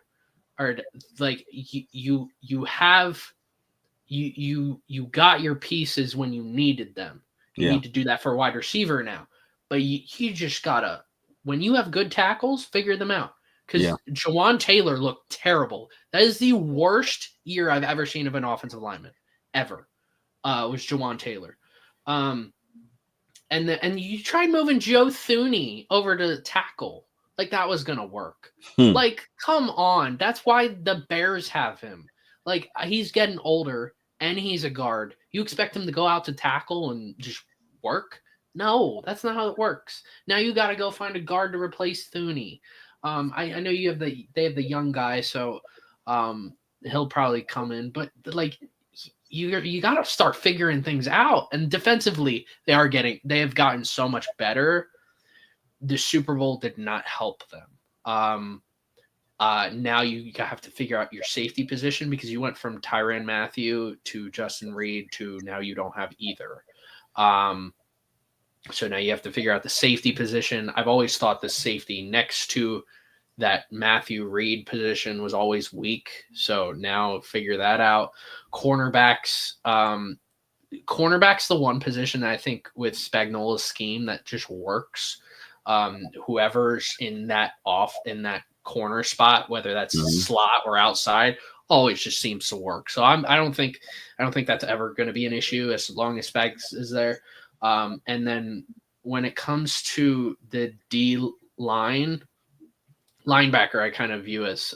Or like you got your pieces when you needed them. You need to do that for a wide receiver now. But you just gotta when you have good tackles, figure them out. Because Yeah. Jawan Taylor looked terrible. That is the worst year I've ever seen of an offensive lineman, ever. Was Jawan Taylor. And you tried moving Joe Thuney over to tackle. Like that was gonna work. Like, come on. That's why the Bears have him. Like, he's getting older and he's a guard. You expect him to go out to tackle and just work? No, that's not how it works. Now you got to go find a guard to replace Thuney. I know they have the young guy, so he'll probably come in. But like, you got to start figuring things out. And defensively, they have gotten so much better. The Super Bowl did not help them. Now you have to figure out your safety position because you went from Tyrann Mathieu to Justin Reid to now you don't have either. So now you have to figure out the safety position. I've always thought the safety next to that Matthew Reid position was always weak. So now figure that out. Cornerbacks, cornerback's the one position that I think with Spagnuolo's scheme that just works. Whoever's in that corner spot, whether that's slot or outside, always just seems to work. So I don't think that's ever going to be an issue as long as Spags is there. And then when it comes to the D line, linebacker, I kind of view as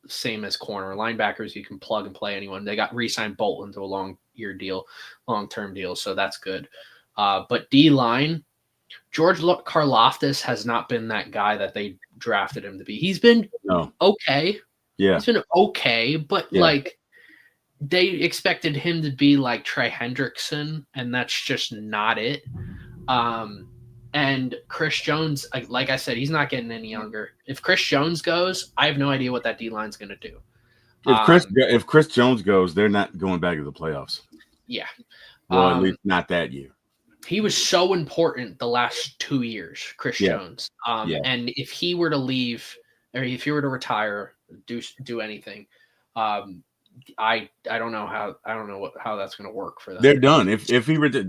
same as corner. Linebackers, you can plug and play anyone. They got re-signed Bolton to a long-term deal, so that's good. But D line, George Karlaftis has not been that guy that they drafted him to be. He's been okay. Yeah. He's been okay, but like they expected him to be like Trey Hendrickson, and that's just not it. And Chris Jones, like I said, he's not getting any younger. If Chris Jones goes, I have no idea what that D-line's going to do. If Chris Jones goes, they're not going back to the playoffs. Yeah. Well, at least not that year. He was so important the last 2 years, Chris Jones. And if he were to leave, or if he were to retire, do anything, I don't know how that's going to work for them. They're done.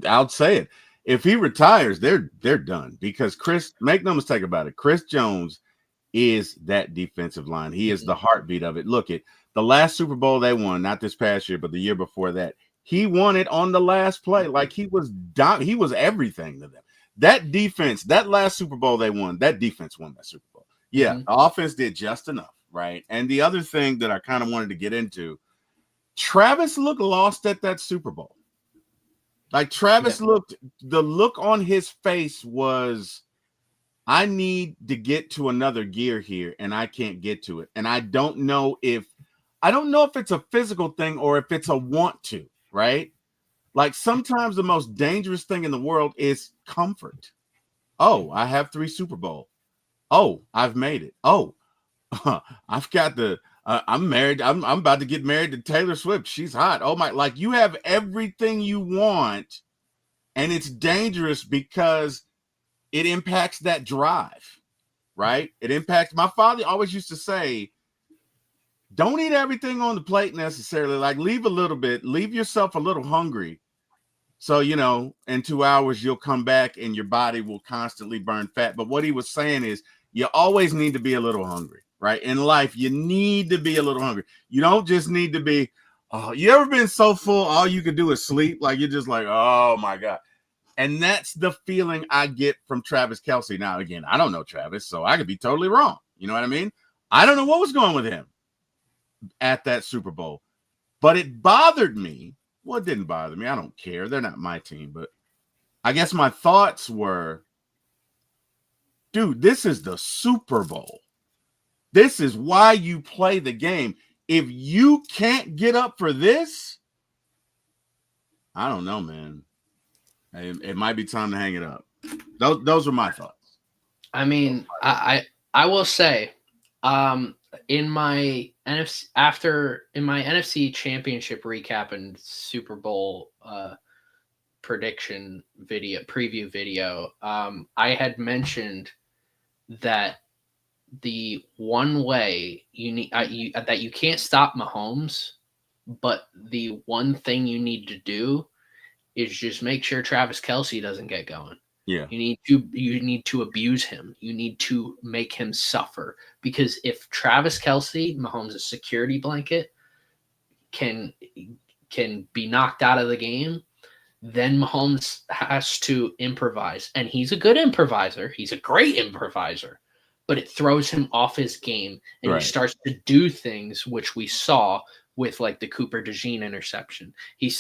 I'll say it. If he retires, they're done because make no mistake about it. Chris Jones is that defensive line. He is the heartbeat of it. Look at the last Super Bowl they won, not this past year, but the year before that. He won it on the last play. Like he was everything to them. That defense, that last Super Bowl they won, that defense won that Super Bowl. Yeah, the offense did just enough, right? And the other thing that I kind of wanted to get into, Travis looked lost at that Super Bowl. Like Travis the look on his face was, I need to get to another gear here and I can't get to it. And I don't know if it's a physical thing or if it's a want to, right? Like sometimes the most dangerous thing in the world is comfort. Oh, I have 3 Super Bowl. Oh, I've made it. Oh, I've got I'm married. I'm about to get married to Taylor Swift. She's hot. Oh my, like you have everything you want, and it's dangerous because it impacts that drive, right? It impacts. My father always used to say, don't eat everything on the plate necessarily. Like leave a little bit, leave yourself a little hungry. So, in 2 hours, you'll come back and your body will constantly burn fat. But what he was saying is you always need to be a little hungry. Right? In life, you need to be a little hungry. You don't just need to be, you ever been so full, all you can do is sleep? Like, you're just like, oh, my God. And that's the feeling I get from Travis Kelce. Now, again, I don't know Travis, so I could be totally wrong. You know what I mean? I don't know what was going with him at that Super Bowl. But it bothered me. Well, it didn't bother me. I don't care. They're not my team. But I guess my thoughts were, dude, this is the Super Bowl. This is why you play the game. If you can't get up for this, I don't know, man. It might be time to hang it up. Those are my thoughts. I mean, I will say, in my NFC Championship recap and Super Bowl preview video, I had mentioned that the one way you need that you can't stop Mahomes, but the one thing you need to do is just make sure Travis Kelce doesn't get going. Yeah. You need to abuse him. You need to make him suffer, because if Travis Kelce, Mahomes' security blanket, can be knocked out of the game, then Mahomes has to improvise. And he's a good improviser. He's a great improviser, but it throws him off his game, and Right. he starts to do things which we saw with like the Cooper DeJean interception. His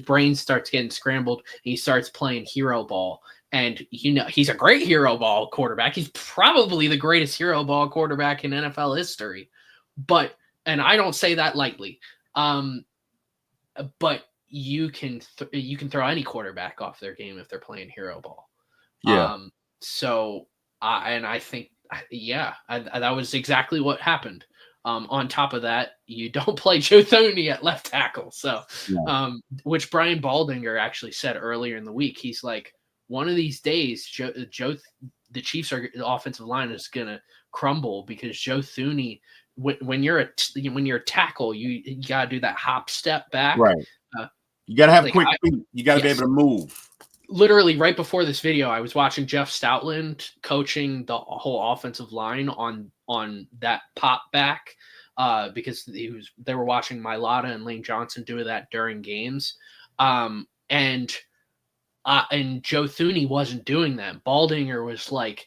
brain starts getting scrambled. He starts playing hero ball. And he's a great hero ball quarterback. He's probably the greatest hero ball quarterback in NFL history. And I don't say that lightly. But you can throw any quarterback off their game if they're playing hero ball. Yeah. I think, that was exactly what happened. On top of that, you don't play Joe Thuney at left tackle. So, which Brian Baldinger actually said earlier in the week. He's like, one of these days, the Chiefs the offensive line is gonna crumble, because Joe Thuney, when you're a tackle, you gotta do that hop step back. Right. You gotta have quick feet. You gotta be able to move. Literally right before this video, I was watching Jeff Stoutland coaching the whole offensive line on that pop back, because they were watching Mailata and Lane Johnson do that during games, and Joe Thuney wasn't doing that. Baldinger was like,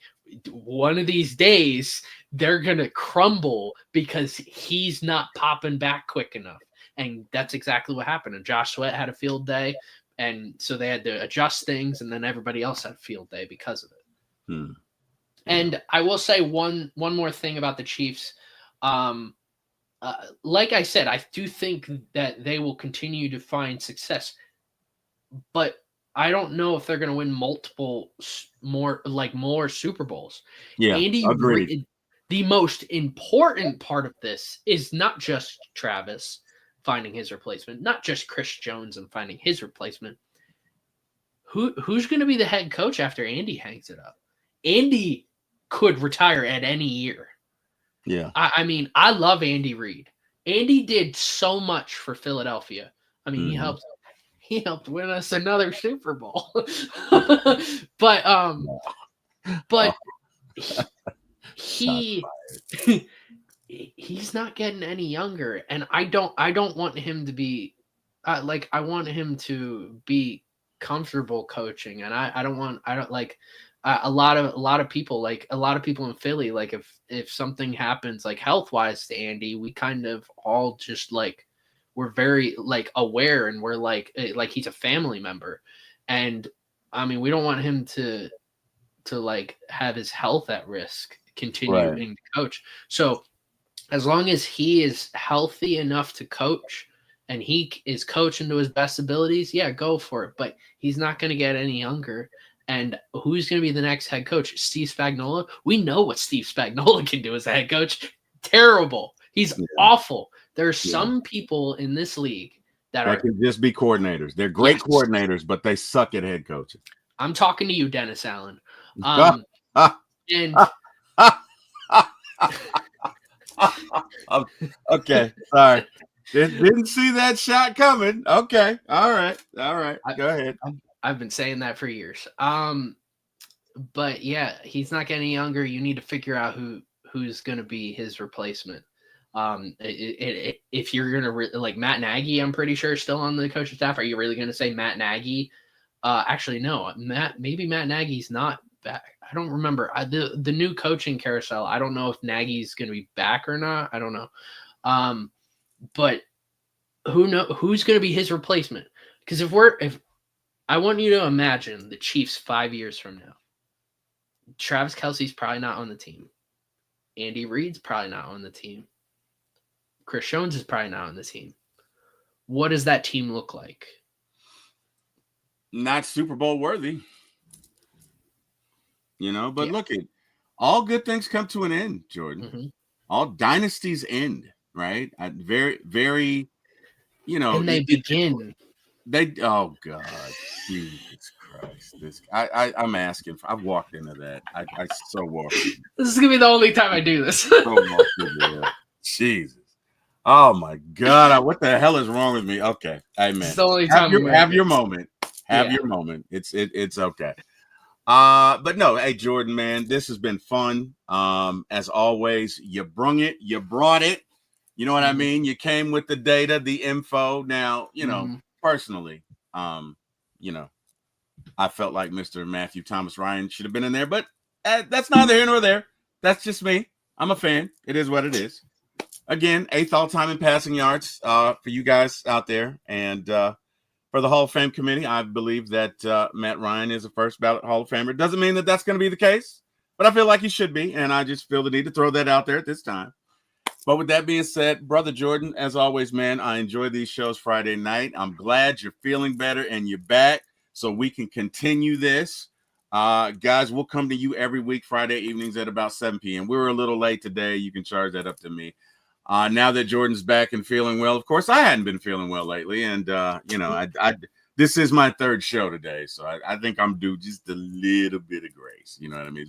one of these days they're gonna crumble because he's not popping back quick enough. And that's exactly what happened. And Josh Sweat had a field day, and so they had to adjust things, and then everybody else had a field day because of it. And I will say one more thing about the Chiefs. Like I said, I do think that they will continue to find success, but I don't know if they're going to win more Super Bowls. Yeah, agreed. The most important part of this is not just Travis finding his replacement, not just Chris Jones and finding his replacement. Who's going to be the head coach after Andy hangs it up? Andy could retire at any year. Yeah. I mean, I love Andy Reid. Andy did so much for Philadelphia. I mean, he helped win us another Super Bowl. but he's not getting any younger, and I don't want him to be I want him to be comfortable coaching, and I don't like a lot of people in Philly, like if something happens like health-wise to Andy, we kind of all just like, we're very like aware, and we're like he's a family member. And I mean, we don't want him to like have his health at risk continuing to coach. So as long as he is healthy enough to coach and he is coaching to his best abilities, yeah, go for it. But he's not going to get any younger. And who's going to be the next head coach? Steve Spagnuolo? We know what Steve Spagnuolo can do as a head coach. Terrible. He's awful. There are some people in this league that can just be coordinators. They're great coordinators, but they suck at head coaching. I'm talking to you, Dennis Allen. Okay, sorry. Didn't see that shot coming. Okay, all right. Go ahead. I've been saying that for years. But yeah, he's not getting younger. You need to figure out who's going to be his replacement. If you're going to like Matt Nagy, I'm pretty sure still on the coaching staff. Are you really going to say Matt Nagy? Actually, no. Maybe Matt Nagy's not back. I don't remember. The new coaching carousel, I don't know if Nagy's going to be back or not. I don't know. But who's going to be his replacement? Because if I want you to imagine the Chiefs 5 years from now, Travis Kelce's probably not on the team. Andy Reid's probably not on the team. Chris Jones is probably not on the team. What does that team look like? Not Super Bowl worthy. But look, all good things come to an end, Jordan. Mm-hmm. All dynasties end, right? Very, very, And they begin. Oh God, Jesus Christ! I'm asking. I've walked into that. I so walked in. This is gonna be the only time I do this. Jesus. Oh my God! What the hell is wrong with me? Okay, amen. It's the only time have your moment. Have your moment. It's okay. But no, hey Jordan, man, this has been fun. As always, you brung it, you brought it. You know what I mean? You came with the data, the info. Now, personally, um, you know, I felt like Mr. Matthew Thomas Ryan should have been in there, but that's neither here nor there. That's just me. I'm a fan. It is what it is. Again, 8th all-time in passing yards for you guys out there. And for the Hall of Fame committee, I believe that Matt Ryan is a first ballot Hall of Famer. Doesn't mean that that's going to be the case, but I feel like he should be. And I just feel the need to throw that out there at this time. But with that being said, Brother Jordan, as always, man, I enjoy these shows Friday night. I'm glad you're feeling better and you're back so we can continue this. Guys, we'll come to you every week, Friday evenings at about 7 p.m. We were a little late today. You can charge that up to me. Now that Jordan's back and feeling well, of course, I hadn't been feeling well lately. And, this is my third show today. So I think I'm due just a little bit of grace. You know what I mean?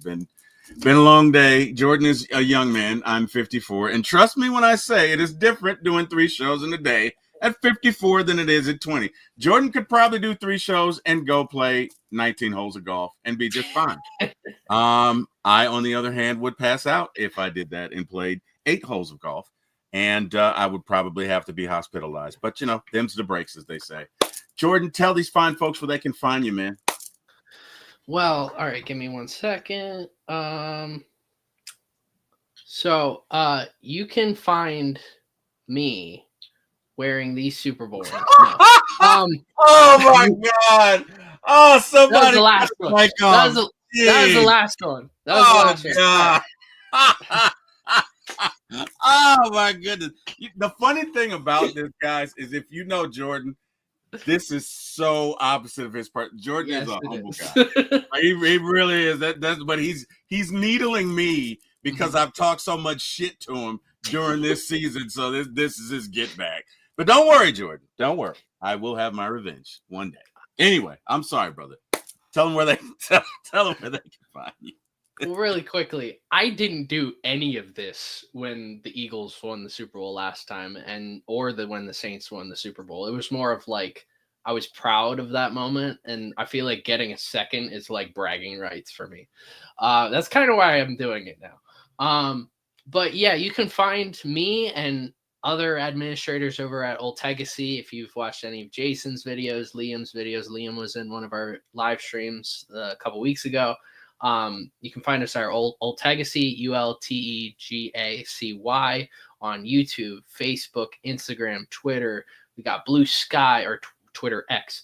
It's been a long day. Jordan is a young man. I'm 54. And trust me when I say it is different doing 3 shows in a day at 54 than it is at 20. Jordan could probably do 3 shows and go play 19 holes of golf and be just fine. I, on the other hand, would pass out if I did that and played 8 holes of golf. And I would probably have to be hospitalized. But, them's the breaks, as they say. Jordan, tell these fine folks where they can find you, man. Well, all right, give me 1 second. So you can find me wearing these Super Bowl ones. Oh my God! Oh, somebody! That was the last one. That was the last one. That was the last one. Oh my goodness! The funny thing about this, guys, is if you know Jordan, this is so opposite of his part. Jordan is a humble guy. He really is. But he's needling me because I've talked so much shit to him during this season. So this is his get back. But don't worry, Jordan. Don't worry. I will have my revenge one day. Anyway, I'm sorry, brother. Tell them where they tell them where they can find you. Well, really quickly, I didn't do any of this when the Eagles won the Super Bowl last time or when the Saints won the Super Bowl. It was more of like I was proud of that moment, and I feel like getting a second is like bragging rights for me. That's kind of why I'm doing it now. But yeah, you can find me and other administrators over at Old Legacy. If you've watched any of Jason's videos, Liam's videos, Liam was in one of our live streams a couple weeks ago. You can find us at Old Legacy, ULTEGACY, on YouTube, Facebook, Instagram, Twitter. We got Blue Sky or Twitter X,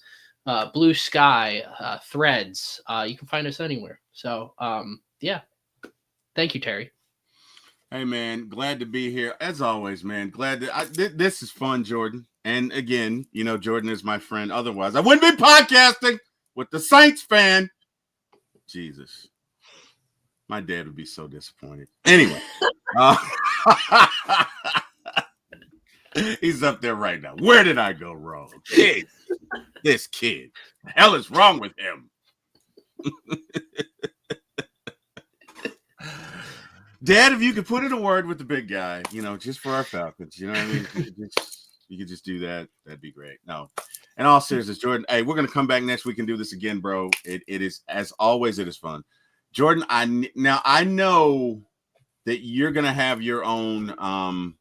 Blue Sky, Threads. You can find us anywhere. So, yeah. Thank you, Terry. Hey, man, glad to be here. As always, man, glad that this is fun, Jordan. And again, Jordan is my friend. Otherwise, I wouldn't be podcasting with the Saints fan. Jesus. My dad would be so disappointed. Anyway. He's up there right now. Where did I go wrong? Jeez, this kid. The hell is wrong with him? Dad, if you could put in a word with the big guy, just for our Falcons, you know what I mean? You could just do that. That'd be great. No. In all seriousness, Jordan, hey, we're going to come back next week and do this again, bro. It is, as always, it is fun. Jordan, I know that you're going to have your own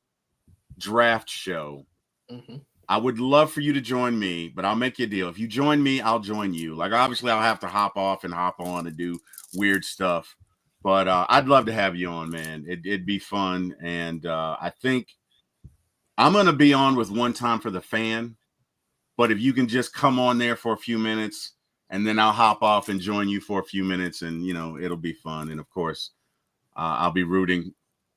draft show. Mm-hmm. I would love for you to join me, but I'll make you a deal. If you join me, I'll join you. Like, obviously, I'll have to hop off and hop on and do weird stuff. But I'd love to have you on, man. It'd be fun. And I think I'm going to be on with One Time for the Fan. But if you can just come on there for a few minutes, and then I'll hop off and join you for a few minutes, and, it'll be fun. And, of course, I'll be rooting.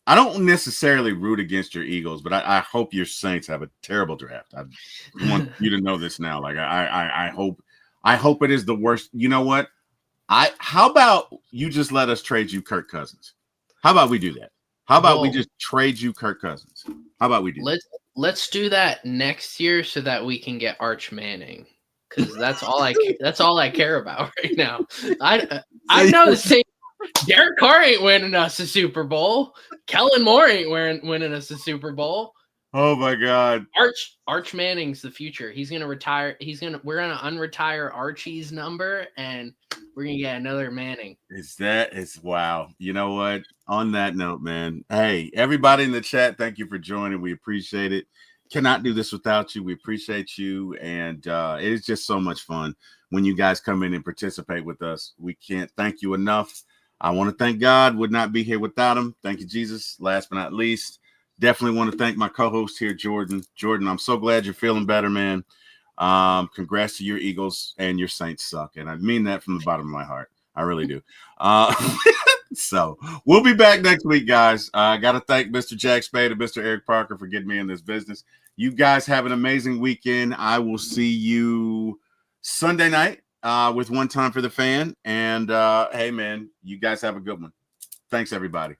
I don't necessarily root against your Eagles, but I hope your Saints have a terrible draft. I want you to know this now. Like, I hope it is the worst. You know what? How about you just let us trade you Kirk Cousins? How about we do that? How about we just trade you Kirk Cousins? How about we do that? Let's do that next year so that we can get Arch Manning, because that's all I care about right now. I know the same. Derek Carr ain't winning us a Super Bowl. Kellen Moore ain't winning us a Super Bowl. Oh my God. Arch Manning's the future. He's gonna retire. We're gonna unretire Archie's number, and we're gonna get another Manning. Is wow. You know what? On that note, man. Hey, everybody in the chat, thank you for joining. We appreciate it. Cannot do this without you. We appreciate you, and it is just so much fun when you guys come in and participate with us. We can't thank you enough. I want to thank God. Would not be here without him. Thank you, Jesus. Last but not least, definitely want to thank my co-host here, Jordan. Jordan, I'm so glad you're feeling better, man. Congrats to your Eagles, and your Saints suck, and I mean that from the bottom of my heart. I really do. So we'll be back next week, guys. I got to thank Mr. Jack Spade and Mr. Eric Parker for getting me in this business. You guys have an amazing weekend. I will see you Sunday night with One Time for the Fan. And hey, man, you guys have a good one. Thanks, everybody.